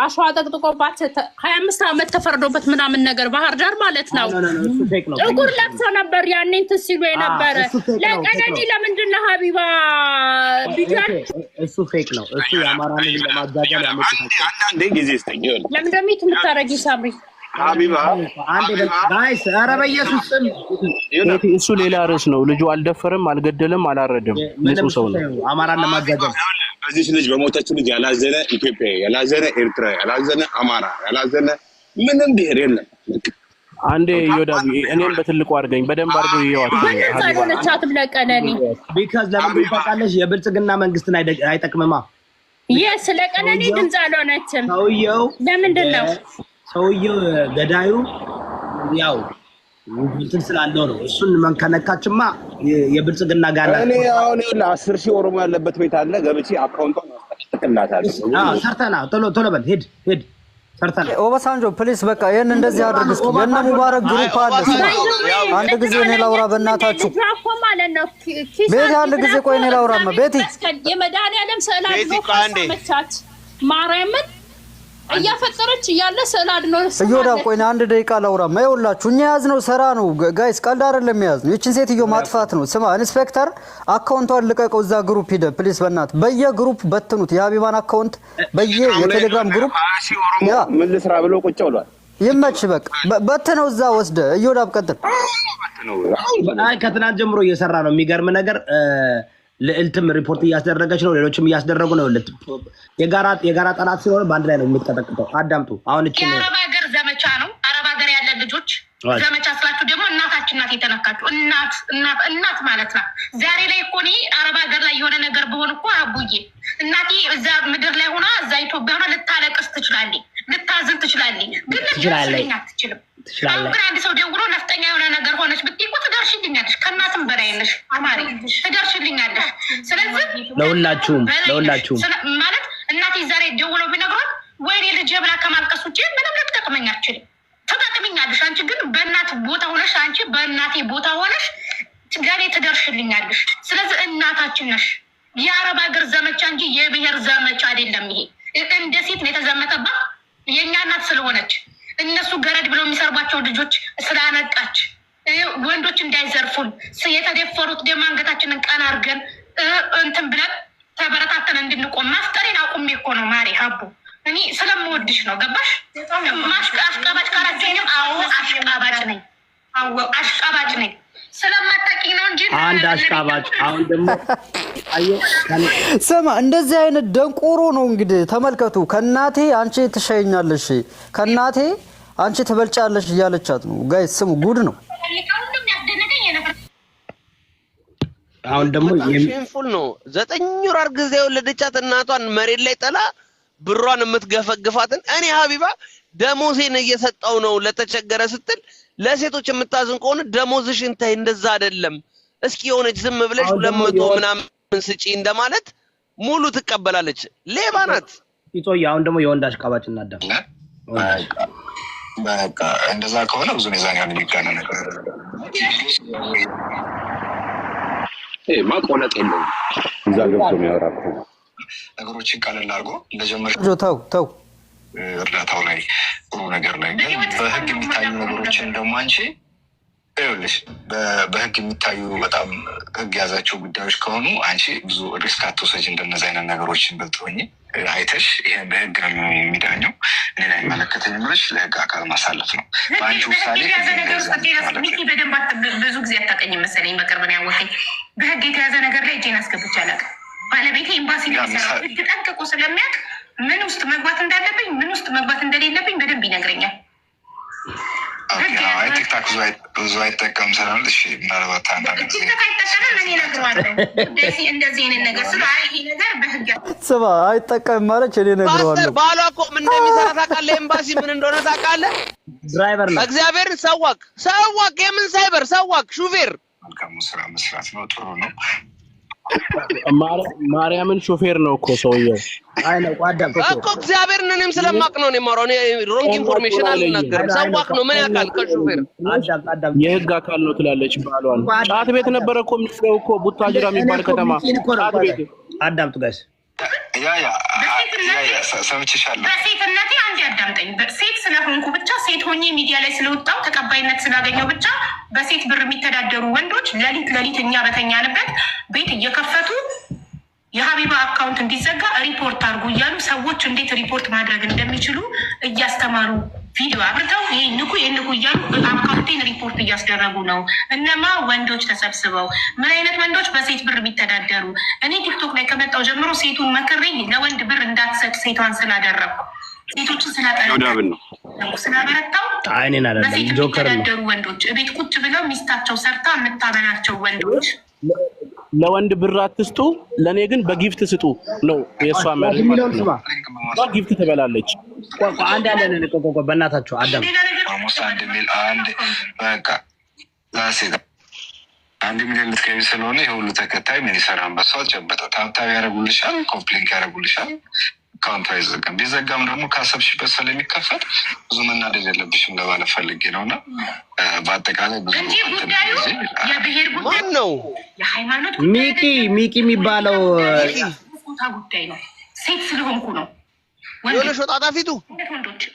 Speaker 13: አሸዋ ጠቅጥቆባት 25 ዓመት ተፈርዶበት ምናምን ነገር ባህር ዳር ማለት ነው። ጥቁር ለብሶ ነበር ያኔ እንትን ሲሉ የነበረ ለቀነኒ ለምንድን ነው ሀቢባ ቢጃል?
Speaker 3: እሱ ፌክ ነው። እሱ የአማራ ልጅ ለማጋጋል ያመጣው
Speaker 14: አንዳንዴ ጊዜ ይስተኝ ይሆናል።
Speaker 13: ለምን እንደሚት የምታረጊ ሳምሪ
Speaker 14: ሀቢባ
Speaker 3: አንዴ ጋይስ፣ ኧረ በኢየሱስ ስም
Speaker 5: እሱ ሌላ ርዕስ ነው። ልጁ አልደፈረም፣ አልገደለም፣ አላረደም። ንጹህ ሰው ነው።
Speaker 3: አማራን ለማጋጋል
Speaker 14: በዚህ ልጅ በሞተች ልጅ ያላዘነ ኢትዮጵያ፣ ያላዘነ ኤርትራ፣ ያላዘነ አማራ፣ ያላዘነ ምንም ብሔር የለም።
Speaker 5: አንዴ ዮዳብ እኔም በትልቁ አድርገኝ በደንብ አድርገው ይዋት
Speaker 13: ሀቢባ ለቀነኒ
Speaker 3: ቢካዝ ለምን ታውቃለሽ? የብልጽግና መንግስትን አይጠቅምማ።
Speaker 13: ለቀነኒ ድምፅ አልሆነችም።
Speaker 3: ሰውየው
Speaker 13: ለምንድን ነው
Speaker 3: ሰውየው ገዳዩ ያው እንትን ስላለው ነው። እሱን መንከነካችማ የብልጽግና ጋር
Speaker 14: እኔ አሁን 10,000 ኦሮሞ ያለበት ቤት አለ። ገብቼ አካውንቷን አስጠቅላታለሁ።
Speaker 3: ሰርተና ቶሎ በል ሂድ ሰርተና።
Speaker 4: ኦባሳንጆ ፕሊስ በቃ ይሄን እንደዚህ አድርግ እስኪ። የነ ሙባረክ ግሩፕ አለ። አንድ ጊዜ እኔ ላውራ በእናታችሁ ቤቲ፣ አንድ ጊዜ ቆይ እኔ ላውራማ ቤቲ።
Speaker 13: የመድኃኒዓለም ስዕል አድኖ ካሰመቻት ማርያምን እያፈጠረች እያለ ስዕል አድኖ
Speaker 4: እዮዳ ቆይ አንድ ደቂቃ ላውራማ። ይኸውላችሁ እኛ ያዝነው ስራ ነው ጋይስ፣ ቀልድ አይደለም ያዝነው። ይችን ሴትዮ ማጥፋት ነው። ስማ ኢንስፔክተር አካውንቷን ልቀቀው። እዛ ግሩፕ ሂደ ፕሊስ በእናት በየግሩፕ በትኑት። የሀቢባን አካውንት የቴሌግራም ግሩፕ
Speaker 14: ምን ልስራ ብሎ ቁጭ ብሏል።
Speaker 4: ይመች በቃ በተነው እዛ ወስደ እዮዳብ ቀጥል።
Speaker 3: አይ ከትናንት ጀምሮ እየሰራ ነው። የሚገርም ነገር ልዕልትም ሪፖርት እያስደረገች ነው፣ ሌሎችም እያስደረጉ ነው። የጋራ ጠላት ሲሆን በአንድ ላይ ነው የምትቀጠቅጠው። አዳምጡ። አሁን እቺ
Speaker 9: የአረብ ሀገር ዘመቻ ነው። አረብ ሀገር ያለ ልጆች ዘመቻ ስላችሁ ደግሞ እናታችን ናት የተነካችሁ። እናት ማለት ናት። ዛሬ ላይ እኮ እኔ አረብ ሀገር ላይ የሆነ ነገር በሆን እኮ አቡዬ እናቴ እዛ ምድር ላይ ሆና እዛ ኢትዮጵያ ሆና ልታለቅስ ትችላለች፣ ልታዝን ትችላለች፣ ግን ልትደርስልኝ አትችልም። አሁን ግን አንድ ሰው ደውሎ ነፍጠኛ የሆነ ነገር ሆነች ብትይ እኮ ትደርሽልኛለሽ። ከእናትም በላይ ነሽ አማሪ፣ ትደርሽልኛለሽ። ስለዚህ ለሁላችሁም ማለት እናቴ ዛሬ ደውሎ ቢነግሯት ወይኔ ልጅ ብላ ከማልቀስ ውጭ ምንም ልትጠቅመኝ አትችልም። ትጠቅምኛለሽ። አንቺ ግን በእናት ቦታ ሆነሽ በእናቴ ቦታ ሆነሽ ገኔ ትደርሽልኛለሽ። ስለዚህ እናታችን ነሽ። የአረብ ሀገር ዘመቻ እንጂ የብሔር ዘመቻ አይደለም። ይሄ እንደ ሴት ነው የተዘመተባት የእኛ እናት ስለሆነች እነሱ ገረድ ብለው የሚሰርባቸው ልጆች ስላነቃች ወንዶች እንዳይዘርፉን የተደፈሩት ደግሞ አንገታችንን ቀና አድርገን እንትን ብለን ተበረታተን እንድንቆም ማፍጠሬን አቁሜ እኮ ነው ማሪ ሀቡ። እኔ ስለምወድሽ ነው ገባሽ? አሽቃባጭ ካላችሁኝም አዎ አሽቃባጭ ነኝ። አሽቃባጭ ነኝ ስለማታውቂኝ ነው እንጂ
Speaker 3: አንድ አሽቃባጭ። አሁን ደግሞ
Speaker 4: ስማ እንደዚህ አይነት ደንቆሮ ነው እንግዲህ ተመልከቱ። ከናቴ አንቺ ትሸኛለሽ፣ ከናቴ አንቺ ትበልጫለሽ እያለቻት ነው። ጋይስ ስሙ፣ ጉድ ነው።
Speaker 3: አሁን ደግሞ
Speaker 8: ሼምፉል ነው። 9 ወር አርግዛ የወለደቻት እናቷን መሬት ላይ ጥላ ብሯን የምትገፈግፋትን እኔ ሀቢባ ደሞዜን እየሰጣው ነው ለተቸገረ ስትል ለሴቶች የምታዝን ከሆነ ደሞዝሽን ታይ፣ እንደዛ አይደለም እስኪ የሆነች ዝም ብለሽ 200 ምናምን ስጪ እንደማለት ሙሉ ትቀበላለች። ሌባ ናት
Speaker 3: ይጾይ። አሁን ደግሞ የወንድ አሽቃባጭ እናዳም
Speaker 2: በቃ እንደዛ ከሆነ ብዙ ሚዛን ያለው የሚጋና ነገር
Speaker 14: ማቆለጥ የለውም። እዛ ገብቶ የሚያወራ
Speaker 2: ነገሮችን ቀለል አድርጎ እንደጀመረ
Speaker 4: ተው
Speaker 2: እርዳታው ላይ ጥሩ ነገር ላይ ግን በህግ የሚታዩ ነገሮችን ደግሞ አንቺ ይኸውልሽ በህግ የሚታዩ በጣም ህግ ያዛቸው ጉዳዮች ከሆኑ አንቺ ብዙ ሪስክ አትወሰጂ። እንደነዚህ አይነት ነገሮችን ብትሆኚ አይተሽ ይሄን በህግ ነው የሚዳኘው እኔን አይመለከተኝም ብለሽ ለህግ አካል ማሳለፍ ነው። በአንቺ ውሳኔ
Speaker 9: በደንብ ብዙ ጊዜ አታውቅኝም መሰለኝ። በቅርብ ነው ያወቀኝ። በህግ የተያዘ ነገር ላይ እጄን አስገብቼ አላውቅም። ባለቤቴ ኤምባሲ ላይ የሚሰራው ህግ ጠንቅቆ ስለሚያውቅ ምን ውስጥ መግባት እንዳለብኝ ምን ውስጥ መግባት እንደሌለብኝ በደንብ ይነግረኛል።
Speaker 2: ቲክታክ ብዙ አይጠቀም ስላል እሺ፣ ምናልባት አንዳንድ ጊዜ
Speaker 9: አይጠቀምም። እኔ እነግረዋለሁ እንደዚህ አይነት ነገር ስለ ይሄ ነገር በህግ
Speaker 4: ስማ አይጠቀምም ማለት እኔ እነግረዋለሁ።
Speaker 8: ባሏ እኮ ምን እንደሚሰራ ታውቃለህ? ኤምባሲ ምን እንደሆነ ታውቃለህ?
Speaker 3: ድራይቨር ነው።
Speaker 8: እግዚአብሔር ሰዋክ የምን ሳይበር ሰዋክ ሹፌር
Speaker 2: መልካም ስራ መስራት ነው። ጥሩ ነው።
Speaker 5: ማርያምን ሾፌር ነው እኮ ሰውየው።
Speaker 3: አይ ነው ቋዳም
Speaker 8: እኮ እግዚአብሔር እኔም ስለማቅ ነው የማወራው። እኔ ሮንግ ኢንፎርሜሽን አልናገርም። ሰዋክ ነው ምን ያውቃል ከሾፌር?
Speaker 5: የህግ አካል ነው ትላለች ባሏን። ጫት ቤት ነበረ እኮ የሚለው እኮ ቡታጅራ የሚባል ከተማ ጫት ቤት።
Speaker 3: አዳምጡ ጋይስ
Speaker 2: ሰምቼሻለሁ።
Speaker 9: በሴትነቴ አንድ ያዳምጠኝ። ሴት ስለሆንኩ ብቻ ሴት ሆኜ ሚዲያ ላይ ስለወጣው ተቀባይነት ስላገኘው ብቻ በሴት ብር የሚተዳደሩ ወንዶች ሌሊት እኛ በተኛንበት ቤት እየከፈቱ የሀቢባ አካውንት እንዲዘጋ ሪፖርት አድርጉ እያሉ ሰዎች እንዴት ሪፖርት ማድረግ እንደሚችሉ እያስተማሩ ቪዲዮ አብርተው ይህ ንኩ እያሉ አካውንቴን ሪፖርት እያስደረጉ ነው። እነማ ወንዶች ተሰብስበው ምን አይነት ወንዶች በሴት ብር የሚተዳደሩ። እኔ ቲክቶክ ላይ ከመጣው ጀምሮ ሴቱን መክሬ ለወንድ ብር እንዳትሰጥ ሴቷን ስላደረግኩ ሴቶችን ስላበረታው በሴት የሚተዳደሩ ወንዶች ቤት ቁጭ ብለው ሚስታቸው ሰርታ የምታበላቸው ወንዶች
Speaker 5: ለወንድ ብር አትስጡ፣ ለኔ ግን በጊፍት ስጡ ነው የሷ ማለት ነው። ጊፍት ትበላለች።
Speaker 3: አንድ ያለን ቆቆቆ በእናታችሁ አዳም
Speaker 2: አንድ ሚሊዮን ልትገቢ ስለሆነ የሁሉ ተከታይ ምን ይሰራን? በሷ ጨበጠ ታብታብ ያደረጉልሻል፣ ኮምፕሊንክ ያደረጉልሻል። አካውንቱ አይዘጋም። ቢዘጋም ደግሞ ካሰብሽበት ስለሚከፈት ብዙ መናደድ የለብሽም ለማለት ፈልጌ ነው። እና በአጠቃላይ ብዙ
Speaker 9: ጉዳዩ የብሔር ጉዳይ ነው፣ የሃይማኖት
Speaker 3: ሚቂ የሚባለው
Speaker 9: ቦታ ጉዳይ ነው። ሴት ስለሆንኩ ነው።
Speaker 8: ወንዶች ወጣጣ ፊቱ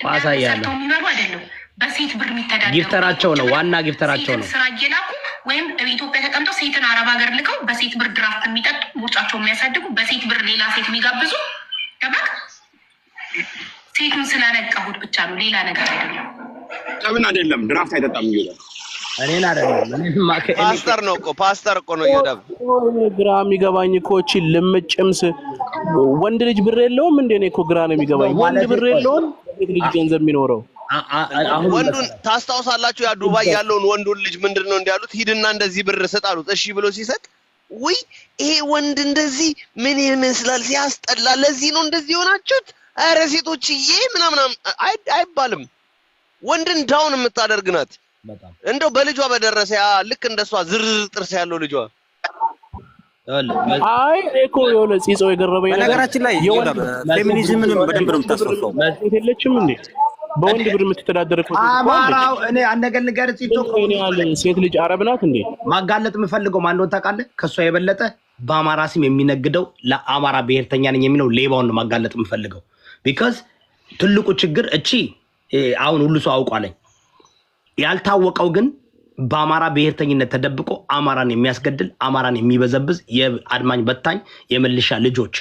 Speaker 3: ማሳያለሁ
Speaker 9: የሚኖሩ አይደለም። በሴት ብር የሚተዳደሩ
Speaker 3: ጊፍተራቸው ነው፣ ዋና ጊፍተራቸው ነው።
Speaker 9: ስራ እየላኩ ወይም ኢትዮጵያ ተቀምጠው ሴትን አረብ ሀገር ልከው በሴት ብር ድራፍት የሚጠጡ ቦርጫቸው የሚያሳድጉ በሴት ብር ሌላ ሴት የሚጋብዙ ገባክ? ሴቱን ስላለቀሁት ብቻ ነው፣ ሌላ ነገር አይደለም።
Speaker 14: ጠብን አይደለም ድራፍት አይጠጣም ይላል።
Speaker 3: እኔን አይደለም
Speaker 8: ፓስተር ነው እኮ ፓስተር እኮ ነው ይወዳብ።
Speaker 5: ግራ የሚገባኝ እኮ እቺ ልምጭምስ ወንድ ልጅ ብር የለውም እንዴ? እኔ እኮ ግራ ነው የሚገባኝ። ወንድ ብር የለውም ሴት ልጅ ገንዘብ የሚኖረው
Speaker 8: ወንዱን ታስታውሳላችሁ? ያ ዱባይ ያለውን ወንዱን ልጅ ምንድነው እንዲያሉት ሂድና እንደዚህ ብር ሰጣሉት። እሺ ብሎ ሲሰጥ ወይ ይሄ ወንድ እንደዚህ ምን ይመስላል ሲያስጠላ፣ ለዚህ ነው እንደዚህ ሆናችሁት፣ ኧረ ሴቶችዬ ምናምን አይባልም። ወንድን ዳውን የምታደርግ ናት። እንደው በልጇ በደረሰ ያ ልክ እንደሷ ዝርዝር ጥርስ ያለው ልጇ
Speaker 5: አይ እኮ የሆነ ፂጾ የገረበኝ ነገር
Speaker 11: ነገራችን ላይ ፌሚኒዝምን በደንብ ነው የምታስፈው።
Speaker 5: ማለት የለችም እንዴ በወንድ ብር የምትተዳደር እኮ
Speaker 3: አማራው። እኔ አንድ ነገር ንገር ፂጾ
Speaker 5: ሴት ልጅ አረብ ናት እንዴ?
Speaker 3: ማጋለጥ የምፈልገው ማን እንደሆነ ታውቃለህ? ከሷ የበለጠ በአማራ ስም የሚነግደው ለአማራ ብሔርተኛ ነኝ የሚለው ሌባውን ነው ማጋለጥ የምፈልገው። ቢካዝ ትልቁ ችግር እቺ አሁን ሁሉ ሰው አውቋለኝ። ያልታወቀው ግን በአማራ ብሔርተኝነት ተደብቆ አማራን የሚያስገድል አማራን የሚበዘብዝ የአድማኝ በታኝ የመልሻ ልጆች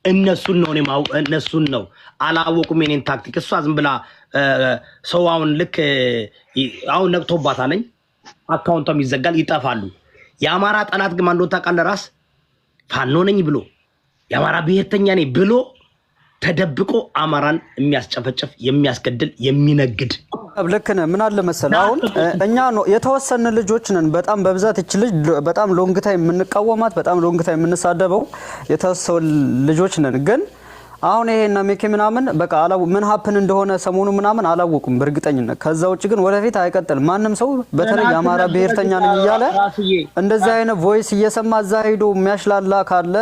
Speaker 3: እነሱን ነው እነሱን ነው አላወቁም። የኔን ታክቲክ እሷ ዝም ብላ ሰው አሁን ልክ አሁን ነቅቶባታለኝ አካውንቷም ይዘጋል ይጠፋሉ። የአማራ ጠላት ግን ማን እንደሆነ ታውቃለህ? ራስ ፋኖ ነኝ ብሎ የአማራ ብሔርተኛ ነኝ ብሎ ተደብቆ አማራን የሚያስጨፈጭፍ የሚያስገድል የሚነግድ
Speaker 4: ልክ ነህ። ምን አለ መሰለህ አሁን እኛ የተወሰነ ልጆች ነን በጣም በብዛት እቺ ልጅ በጣም ሎንግ ታይም የምንቃወማት በጣም ሎንግ ታይም የምንሳደበው የተወሰነ ልጆች ነን። ግን አሁን ይሄና ሜኬ ምናምን በቃ ምን ሀፕን እንደሆነ ሰሞኑ ምናምን አላወቁም በእርግጠኝነት። ከዛ ውጭ ግን ወደፊት አይቀጥል ማንም ሰው በተለይ የአማራ ብሔርተኛ ነኝ እያለ እንደዚህ አይነት ቮይስ እየሰማ እዛ ሄዶ የሚያሽላላ ካለ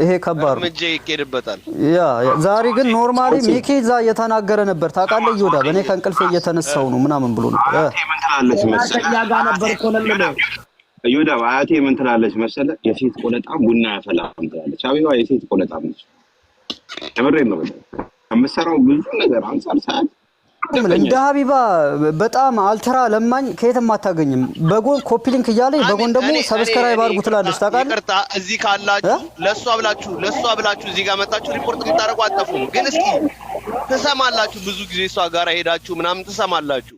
Speaker 4: ይሄ ከባድ ነው
Speaker 8: ይኬድበታል።
Speaker 4: ያ ዛሬ ግን ኖርማሊ ሜኬ እዛ እየተናገረ ነበር ታውቃለህ? ይወዳ በእኔ ከእንቅልፌ እየተነሳው ነው ምናምን ብሎ ነው
Speaker 14: ምን ትላለች መሰለህ?
Speaker 3: ጋር ነበር እኮ ነው
Speaker 14: ይወዳ አያቴ ምን ትላለች መሰለህ? የሴት ቆለጣ ቡና ያፈላል ትላለች። አቢባ የሴት ቆለጣ ነች። ተመረኝ ነው ከምሰራው ብዙ ነገር አንፃር ሰዓት
Speaker 4: እንደ ሀቢባ በጣም አልትራ ለማኝ ከየትም አታገኝም። በጎን ኮፒ ሊንክ እያለኝ በጎን ደግሞ ሰብስክራይብ አድርጉ ትላለች ታውቃለህ?
Speaker 8: ይቅርታ እዚህ ካላችሁ ለሷ ብላችሁ እዚህ ጋር መጣችሁ ሪፖርት የምታደርጉ አጠፉም። ግን እስኪ ትሰማላችሁ፣ ብዙ ጊዜ እሷ ጋር ሄዳችሁ ምናምን ትሰማላችሁ።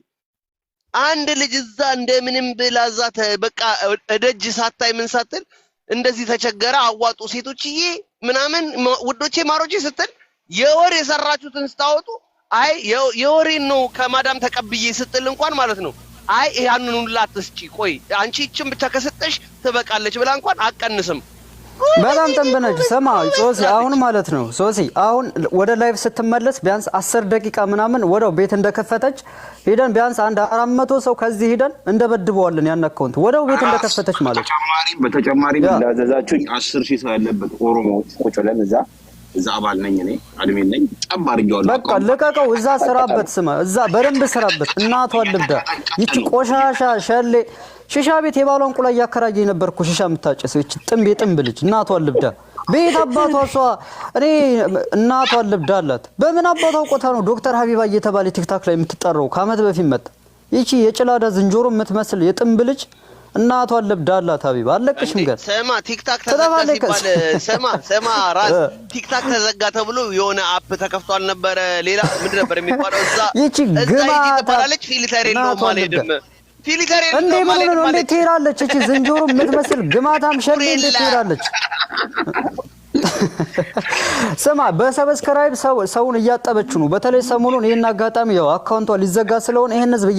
Speaker 8: አንድ ልጅ እዛ እንደምንም ብላ እዛ በቃ እደጅ ሳታይ ምን ሳትል እንደዚህ ተቸገረ አዋጡ ሴቶችዬ ምናምን ውዶቼ ማሮቼ ስትል የወር የሰራችሁትን ስታወጡ አይ የወሬን ነው ከማዳም ተቀብዬ ስትል እንኳን ማለት ነው አይ ያንን ሁሉ አትስጪ ቆይ አንቺ እቺን ብቻ ከሰጠሽ ትበቃለች ብላ እንኳን አቀንስም።
Speaker 4: በጣም ተንበነጅ ሰማ ሶሲ አሁን ማለት ነው ሶሲ አሁን ወደ ላይቭ ስትመለስ ቢያንስ 10 ደቂቃ ምናምን ወደው ቤት እንደከፈተች ሄደን ቢያንስ አንድ 400 ሰው ከዚህ ሄደን እንደበድበዋለን ያን አካውንት ወደው ቤት እንደከፈተች ማለት
Speaker 14: በተጨማሪ እንዳዘዛችሁኝ 10000 ሰው ያለበት ኦሮሞ ቁጭ ብለን እዛ አባል ነኝ እኔ አድሜን ነኝ ጠብ አድርጌዋለሁ።
Speaker 4: በቃ ለቀቀው እዛ ስራበት ስማ እዛ በደንብ ስራበት እናቷ ልብዳ ይቺ ቆሻሻ ሸሌ ሽሻ ቤት የባሏን ቁላ ያከራየ ነበርኩ ሽሻ የምታጨሰው ይቺ ጥምብ ልጅ እናቷ ልብዳ ቤት አባቷ እሷ እኔ እናቷ ልብዳ አላት። በምን አባቷ ቆታ ነው ዶክተር ሀቢባ እየተባለ ቲክታክ ላይ የምትጠራው? ከአመት በፊት መጣ ይቺ የጭላዳ ዝንጀሮ የምትመስል የጥምብ ልጅ እናቷ ልብዳ አላት። ሀቢባ አለቅሽም ገና
Speaker 8: ሰማ ቲክታክ ተዘጋ ሲባል ሰማ ራስ ቲክታክ ተዘጋ ተብሎ የሆነ አፕ ተከፍቷል ነበር። ሌላ ምንድን ነበር የሚባለው? እዛ
Speaker 4: ይቺ ግማታ
Speaker 8: ተባለች ፊልተር የለውም አልሄድም ፊልተር የለውም
Speaker 4: እንዴ ምን ነው እንዴ ትሄዳለች እቺ ዝንጀሮ የምትመስል ግማታም ሸሌ እንዴ ትሄዳለች? ስማ በሰብስክራይብ ሰውን እያጠበች ነው። በተለይ ሰሞኑን ይሄን አጋጣሚ ያው አካውንቷ ሊዘጋ ስለሆነ ይሄን ህዝብ